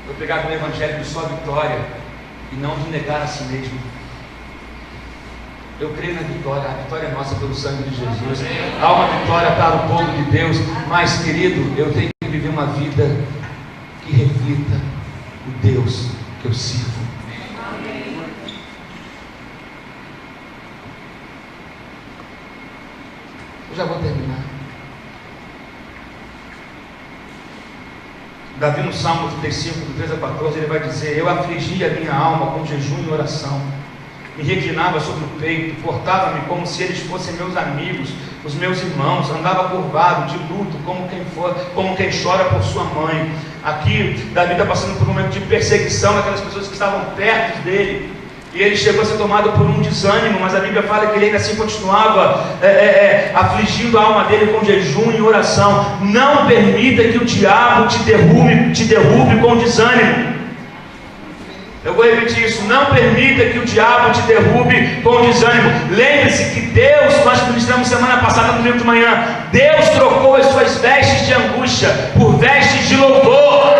Foi pregado no evangelho de só vitória e não de negar a si mesmo. Eu creio na vitória, a vitória é nossa pelo sangue de Jesus. Há uma vitória para o povo de Deus, mas querido, eu tenho que viver uma vida que reflita o Deus que eu sirvo. Eu já vou terminar. Davi no Salmo 35, do 3 a 14, ele vai dizer: eu afligia a minha alma com jejum e oração, me reclinava sobre o peito, portava-me como se eles fossem meus amigos, os meus irmãos, andava curvado, de luto, como quem chora por sua mãe. Aqui, Davi está passando por um momento de perseguição daquelas pessoas que estavam perto dele, e ele chegou a ser tomado por um desânimo, mas a Bíblia fala que ele ainda assim continuava afligindo a alma dele com jejum e oração. Não permita que o diabo te derrube com desânimo. Eu vou repetir isso: não permita que o diabo te derrube com desânimo. Lembre-se que Deus, nós ministramos semana passada no domingo de manhã, Deus trocou as suas vestes de angústia por vestes de louvor.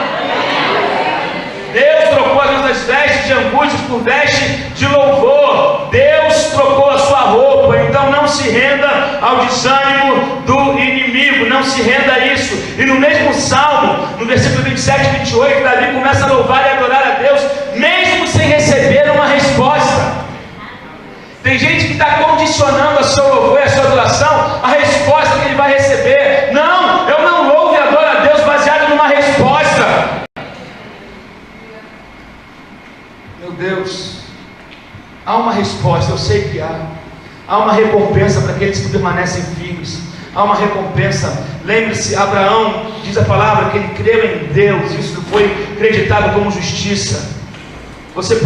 Deus trocou as nossas vestes de angústia por vestes de louvor. Deus trocou a sua roupa. Então não se renda ao desânimo do inimigo, não se renda a isso. E no mesmo salmo, no versículo 27 e 28, Davi começa a louvar e adorar a Deus, mesmo sem receber uma resposta. Tem gente que está condicionando a seu louvor e a sua adoração a resposta que ele vai receber. Não, eu não louvo e adoro a Deus baseado numa resposta. Meu Deus, há uma resposta, eu sei que há. Há uma recompensa para aqueles que permanecem firmes. Há uma recompensa. Lembre-se, Abraão, diz a palavra, que ele creu em Deus. Isso foi acreditado como justiça. Você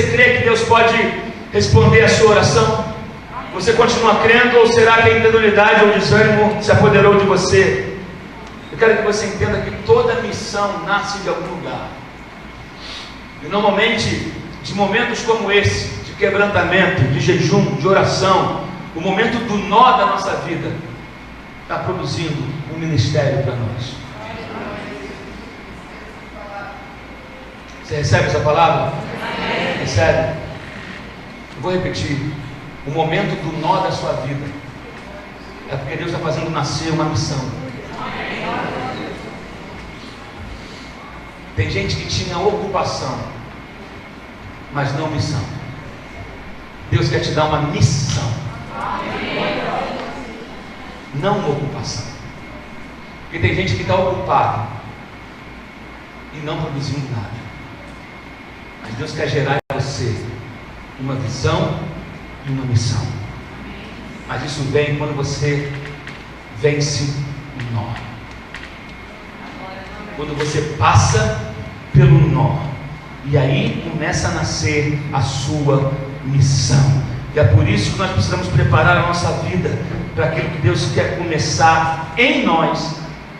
crê que Deus pode responder a sua oração? Você continua crendo, ou será que a incredulidade ou o desânimo se apoderou de você? Eu quero que você entenda que toda missão nasce de algum lugar. E normalmente, de momentos como esse, de quebrantamento, de jejum, de oração, o momento do nó da nossa vida está produzindo um ministério para nós. Você recebe essa palavra? Recebe? Eu vou repetir. O momento do nó da sua vida é porque Deus está fazendo nascer uma missão. Tem gente que tinha ocupação, mas não missão. Deus quer te dar uma missão, não uma ocupação. Porque tem gente que está ocupada e não produzindo nada. Mas Deus quer gerar em você uma visão e uma missão. Mas isso vem quando você vence o nó. Quando você passa pelo nó. E aí começa a nascer a sua missão. E é por isso que nós precisamos preparar a nossa vida para aquilo que Deus quer começar em nós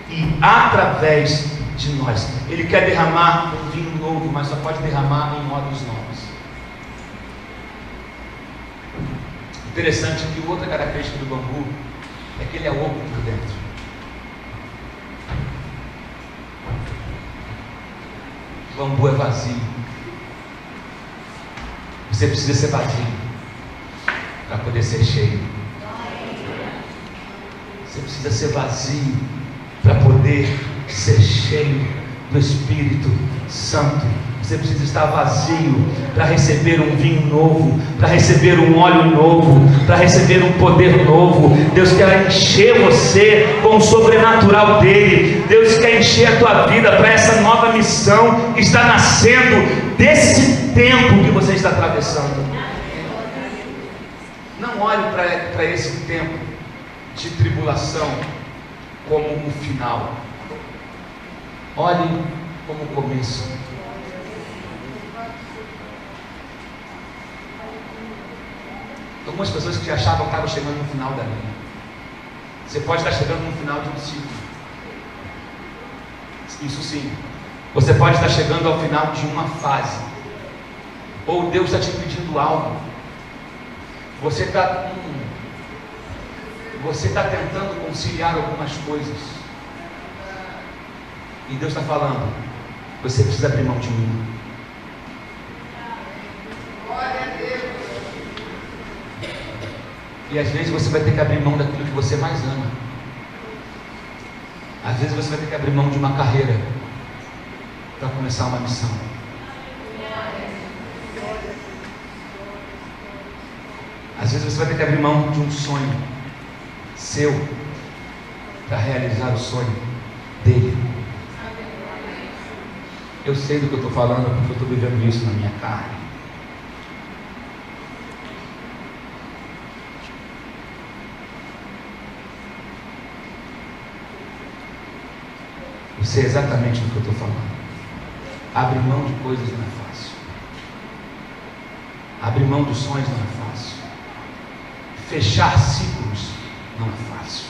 e através de nós. Ele quer derramar um vinho novo, mas só pode derramar em odres novos. Interessante que outra característica do bambu é que ele é oco por dentro. O bambu é vazio. Você precisa ser vazio para poder ser cheio. Você precisa ser vazio para poder ser cheio do Espírito Santo. Você precisa estar vazio para receber um vinho novo, para receber um óleo novo, para receber um poder novo. Deus quer encher você com o sobrenatural dele. Deus quer encher a tua vida para essa nova missão que está nascendo desse tempo que você está atravessando. Não olhe para esse tempo de tribulação como um final. Olhe como o começo. Algumas pessoas que achavam que estavam chegando no final da linha. Você pode estar chegando no final de um ciclo. Isso sim. Você pode estar chegando ao final de uma fase. Ou Deus está te pedindo algo. Você está tentando conciliar algumas coisas. E Deus está falando, você precisa abrir mão de mim. E às vezes você vai ter que abrir mão daquilo que você mais ama. Às vezes você vai ter que abrir mão de uma carreira para começar uma missão. Às vezes você vai ter que abrir mão de um sonho seu para realizar o sonho dele. Eu sei do que eu estou falando porque eu estou vivendo isso na minha carne. Eu sei exatamente do que eu estou falando. Abrir mão de coisas não é fácil. Abrir mão dos sonhos não é fácil. Fechar ciclos não é fácil.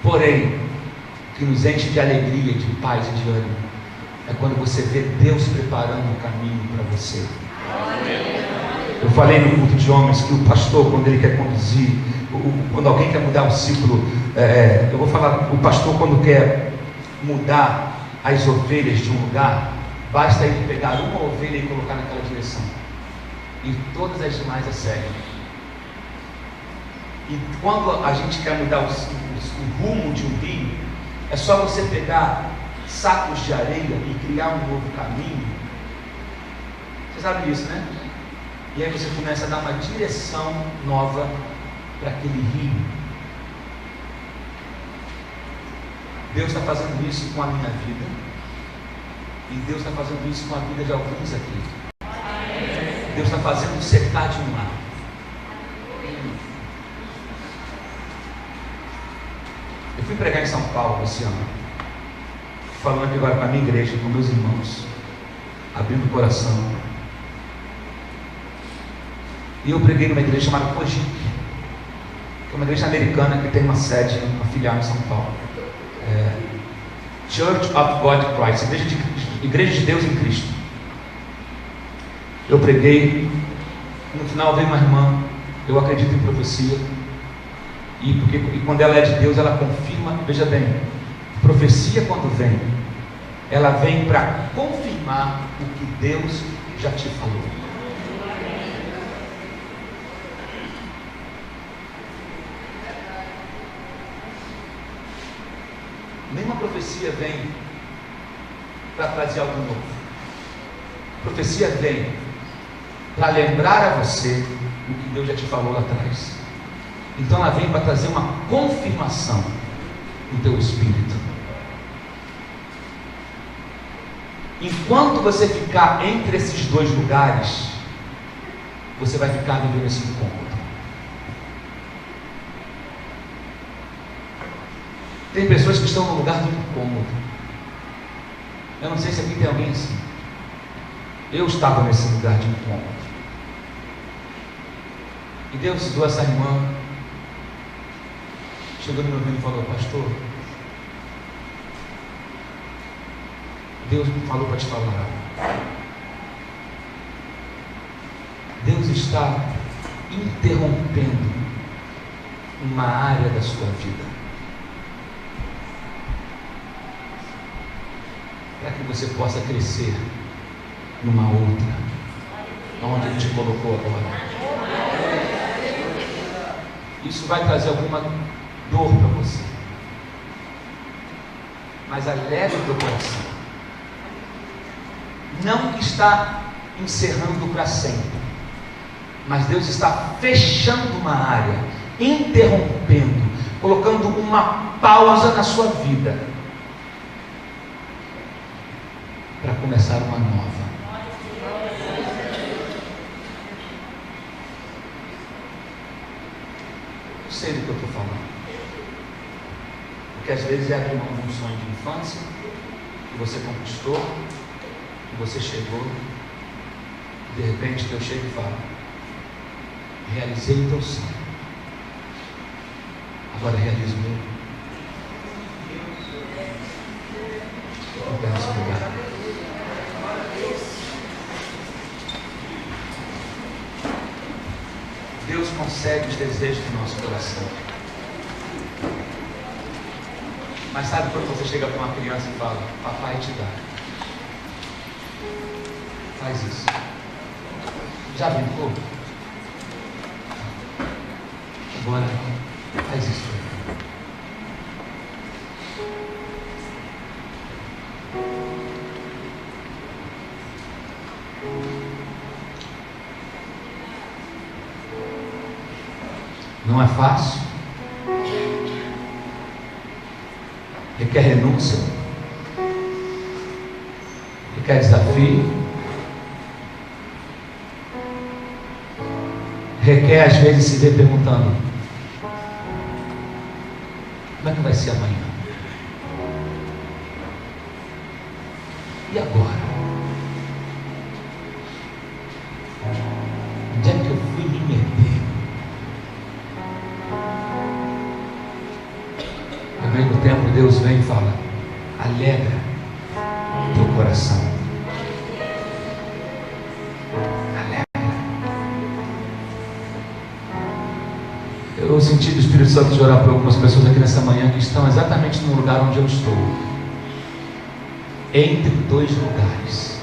Porém, o que nos enche de alegria, de paz e de ânimo é quando você vê Deus preparando o caminho para você. Eu falei no culto de homens que o pastor, quando ele quer conduzir, quando alguém quer mudar o ciclo, eu vou falar, o pastor quando quer mudar as ovelhas de um lugar, basta ele pegar uma ovelha e colocar naquela direção, e todas as demais a seguem. E quando a gente quer mudar o rumo de um rio, é só você pegar sacos de areia e criar um novo caminho. Você sabe disso, né? E aí você começa a dar uma direção nova para aquele rio. Deus está fazendo isso com a minha vida, e Deus está fazendo isso com a vida de alguns aqui. Deus está fazendo secar de um lado. Eu fui pregar em São Paulo esse ano, falando aqui agora para a minha igreja, com meus irmãos, abrindo o coração. E eu preguei numa igreja chamada Cogic, que é uma igreja americana que tem uma sede, uma filial em São Paulo. Church of God Christ, igreja de Deus em Cristo. Eu preguei, no final veio uma irmã, eu acredito em profecia, e quando ela é de Deus, ela confirma. Veja bem, profecia quando vem, ela vem para confirmar o que Deus já te falou. Nenhuma profecia vem para trazer algo novo. Profecia vem para lembrar a você o que Deus já te falou lá atrás. Então ela vem para trazer uma confirmação no teu espírito. Enquanto você ficar entre esses dois lugares, você vai ficar vivendo esse incômodo. Tem pessoas que estão no lugar do incômodo. Eu não sei se aqui tem alguém assim. Eu estava nesse lugar de incômodo. E Deus usou essa irmã. Chegou no meu ouvido e falou: pastor, Deus me falou para te falar. Deus está interrompendo uma área da sua vida, para que você possa crescer numa outra, onde Ele te colocou agora. Isso vai trazer alguma dor para você, mas alegre o teu coração. Não está encerrando para sempre, mas Deus está fechando uma área, interrompendo, colocando uma pausa na sua vida, para começar uma nova. Eu sei do que eu estou falando, porque às vezes é abrir mão de um sonho de infância que você conquistou, que você chegou, e de repente Deus chega e fala: realizei o teu sonho, agora realizo o meu. Não penso no lugar. Deus concede os desejos do nosso coração. Mas sabe quando você chega para uma criança e fala: papai te dá? Faz isso. Já brincou? Agora faz isso. Não é fácil, requer renúncia, requer desafio, requer às vezes se ver perguntando: como é que vai ser amanhã? E agora? Onde é que eu fui me meter? Ao mesmo tempo Deus vem e fala: alegra teu coração. Alegra. Eu senti do Espírito Santo de orar por algumas pessoas aqui nessa manhã que estão exatamente no lugar onde eu estou, entre dois lugares.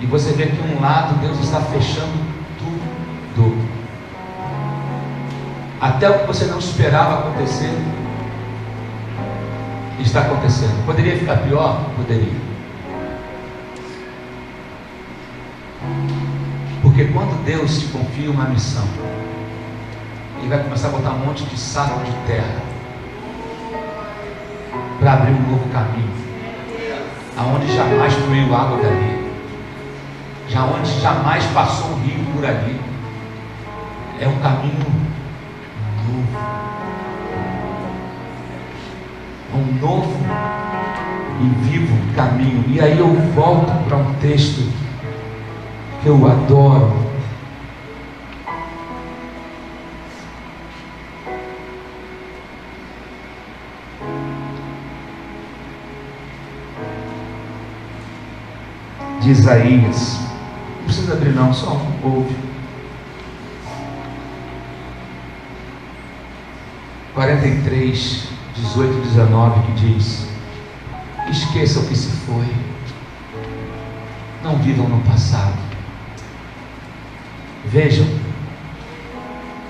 E você vê que um lado Deus está fechando tudo, até o que você não esperava acontecer está acontecendo. Poderia ficar pior? Poderia. Porque quando Deus te confia uma missão, Ele vai começar a botar um monte de saco de terra para abrir um novo caminho, aonde jamais fluiu água dali, onde jamais passou um rio por ali. É um caminho novo, um novo e vivo caminho. E aí eu volto para um texto que eu adoro. De Isaías. Não precisa abrir não, só ouve. 43, 18 e 19, que diz: esqueçam o que se foi, não vivam no passado. Vejam,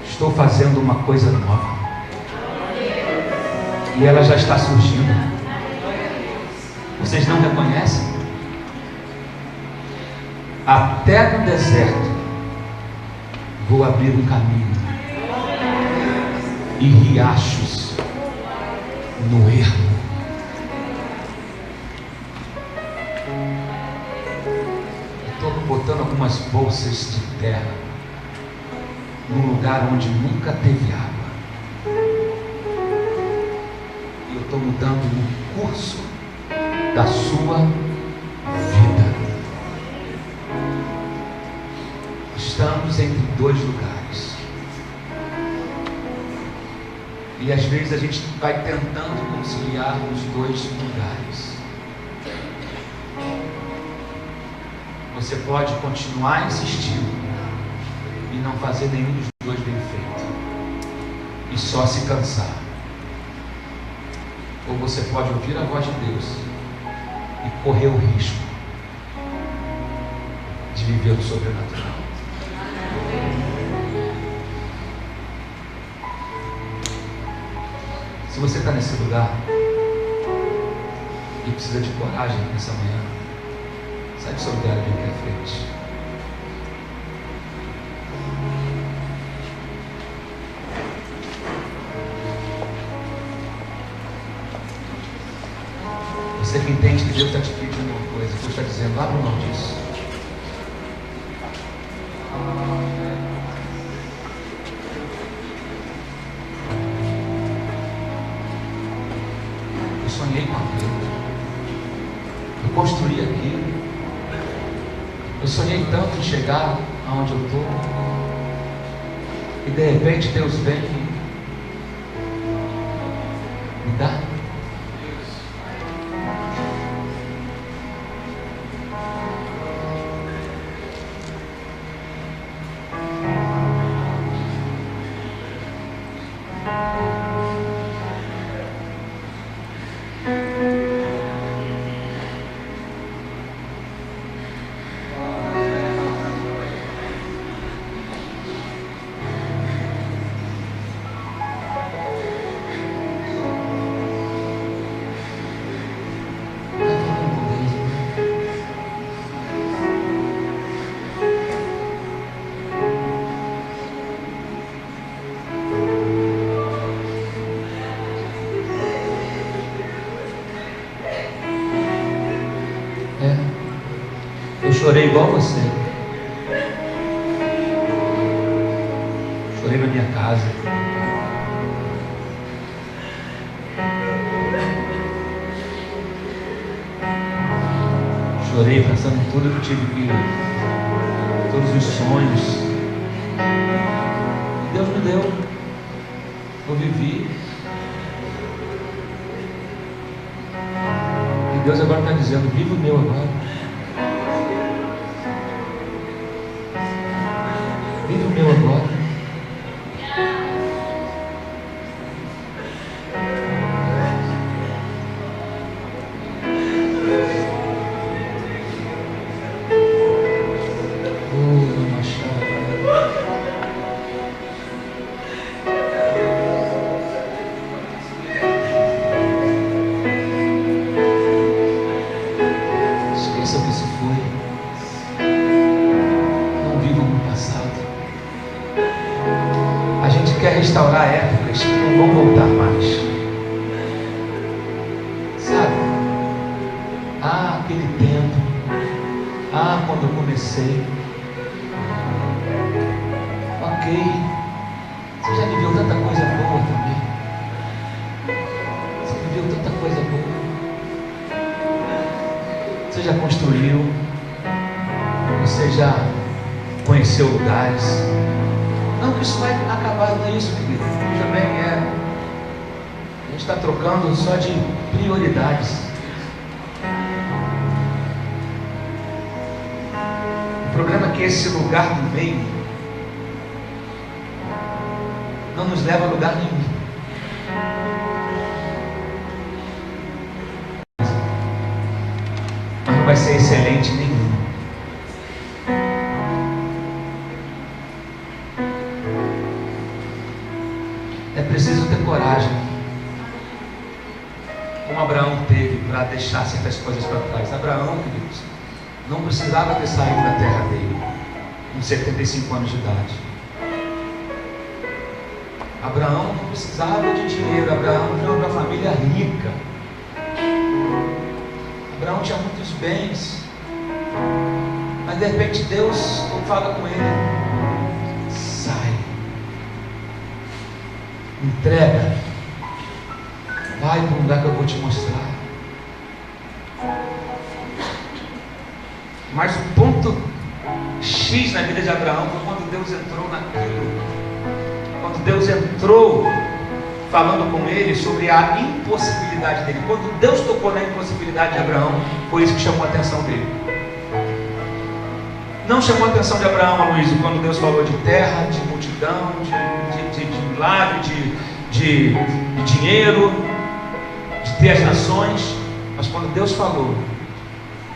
estou fazendo uma coisa nova, e ela já está surgindo. Vocês não reconhecem? Até no deserto vou abrir um caminho e riachos no ermo. Estou botando algumas bolsas de terra num lugar onde nunca teve água, e eu estou mudando o curso da sua vida. Estamos entre dois lugares, e às vezes a gente vai tentando conciliar os dois lugares. Você pode continuar insistindo e não fazer nenhum dos dois bem feito, e só se cansar. Ou você pode ouvir a voz de Deus e correr o risco de viver o sobrenatural. Se você está nesse lugar e precisa de coragem nessa manhã, sai do seu lugar e vem aqui à frente. Você que entende que Deus está te pedindo uma coisa, Deus está dizendo: abre mão disso. Eu sonhei com aquilo, eu construí aquilo, eu sonhei tanto em chegar aonde eu estou, e de repente Deus vem e me dá. Chorei igual você. Chorei na minha casa. Chorei pensando em tudo que eu tive que, todos os sonhos. E Deus me deu. Eu vivi. Deus agora está dizendo: viva o meu agora. Viva o meu agora. Restaurar épocas que não vão voltar mais, sabe? Aquele tempo, quando eu comecei, ok, você já viveu tanta coisa boa também, você viveu tanta coisa boa, você já construiu, você já conheceu lugares. Não, isso vai acabar, não é isso, querido. Também é. A gente está trocando só de prioridades. O problema é que esse lugar do meio não nos leva a lugar nenhum. Mas não vai ser excelente nenhum. É preciso ter coragem, como Abraão teve, para deixar certas coisas para trás. Abraão, queridos, não precisava ter saído da terra dele com 75 anos de idade. Abraão não precisava de dinheiro. Abraão veio de uma família rica. Abraão tinha muitos bens, mas de repente Deus fala com ele: sai, entrega, vai para um lugar que eu vou te mostrar. Mas o ponto X na vida de Abraão foi quando Deus entrou naquilo. Quando Deus entrou falando com ele sobre a impossibilidade dele. Quando Deus tocou na impossibilidade de Abraão, foi isso que chamou a atenção dele. Não chamou a atenção de Abraão, Aloysio, quando Deus falou de terra, de multidão, de milagre, de dinheiro, de ter as nações. Mas quando Deus falou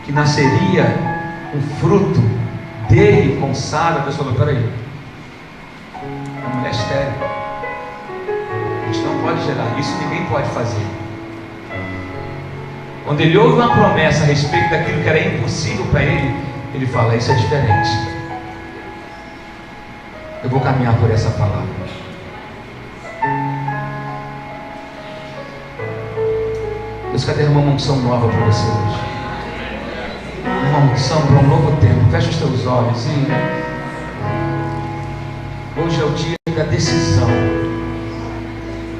que nasceria um fruto dele com Sara, Deus falou: peraí, uma mulher estéril, a gente não pode gerar, isso ninguém pode fazer. Quando ele ouve uma promessa a respeito daquilo que era impossível para ele, ele fala: isso é diferente, eu vou caminhar por essa palavra. Deus quer derramar uma unção nova para você hoje, uma unção para um novo tempo. Fecha os teus olhos e hoje é o dia da decisão.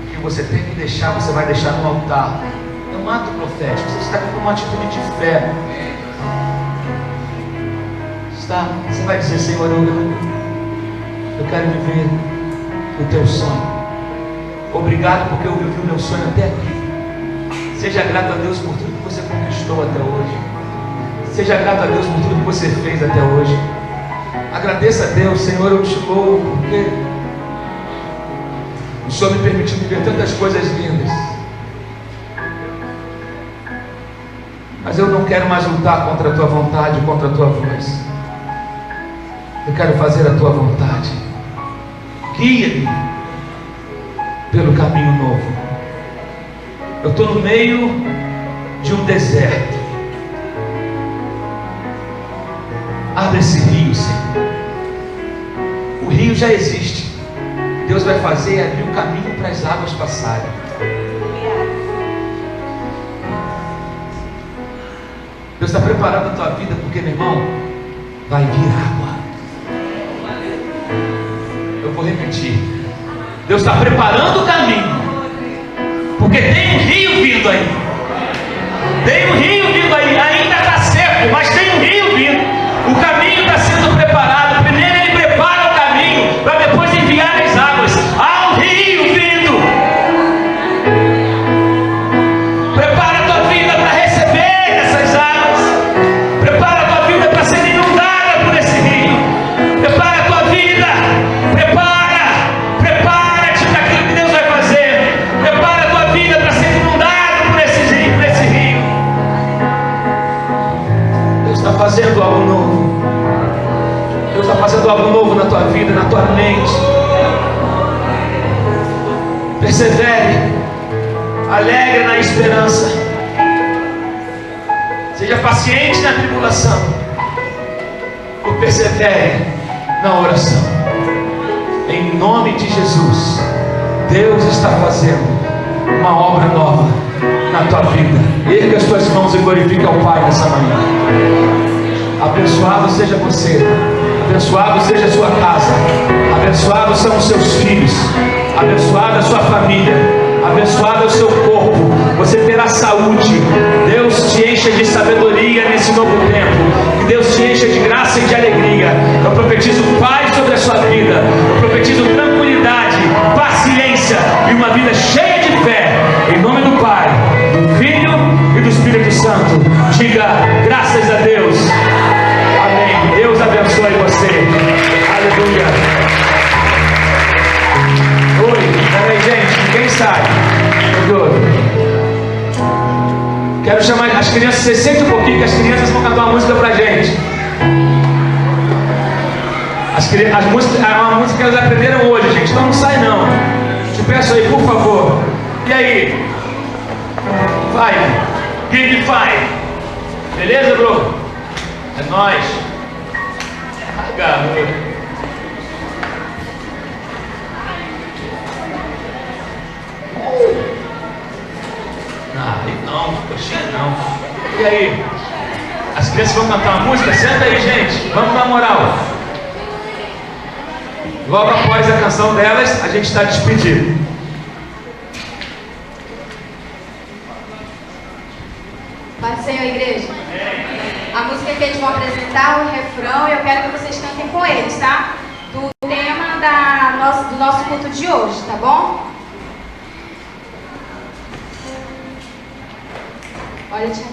O que você tem que deixar, você vai deixar no altar. É um ato profético. Você está com uma atitude de fé. Você vai dizer: Senhor, eu quero viver o teu sonho. Obrigado porque eu vivi o meu sonho até aqui. Seja grato a Deus por tudo que você conquistou até hoje. Seja grato a Deus por tudo que você fez até hoje. Agradeça a Deus: Senhor, eu te louvo porque o Senhor me permitiu viver tantas coisas lindas. Mas eu não quero mais lutar contra a tua vontade, contra a tua voz. Eu quero fazer a tua vontade. Guia-me pelo caminho novo. Eu estou no meio de um deserto. Abre esse rio, Senhor. O rio já existe. Deus vai fazer abrir um caminho para as águas passarem. Deus está preparando a tua vida, porque, meu irmão, vai vir água. Eu vou repetir. Deus está preparando o caminho, porque tem um rio vindo aí. Tem um rio vindo aí. Ainda está seco, mas tem um rio vindo. O caminho está sendo preparado. Primeiro Ele prepara o caminho, para depois enviar as águas. Há um rio vindo. Prepara a tua vida para receber. vida, na tua mente. Persevere, alegre na esperança, seja paciente na tribulação e persevere na oração. Em nome de Jesus, Deus está fazendo uma obra nova na tua vida. Erga as tuas mãos e glorifica ao Pai nessa manhã. Abençoado seja você, abençoado seja a sua casa, abençoados são os seus filhos, abençoada a sua família, abençoado é o seu corpo. Você terá saúde. Deus te encha de sabedoria nesse novo tempo. Que Deus te encha de graça e de alegria. Eu profetizo paz sobre a sua vida. Eu profetizo tranquilidade, paciência e uma vida cheia de fé. Em nome do Pai, do Filho e do Espírito Santo. Diga graças a Deus. Amém. Deus abençoe você. Aleluia. Oi, peraí, gente, ninguém sai. Quero chamar as crianças, você sente um pouquinho que as crianças vão cantar uma música pra gente. As músicas, é uma música que elas aprenderam hoje, gente, então não sai não. Te peço aí, por favor. E aí? Vai, give me five. Beleza, bro? É nóis. Ai, garoto. Aí não, coxinha não. E aí? As crianças vão cantar uma música? Senta aí, gente. Vamos dar moral. Logo após a canção delas, a gente está despedido. Pode ser, igreja? A música que eles vão apresentar, o refrão, eu quero que vocês cantem com eles, tá? Do tema do nosso culto de hoje, tá bom? Olha, Tia.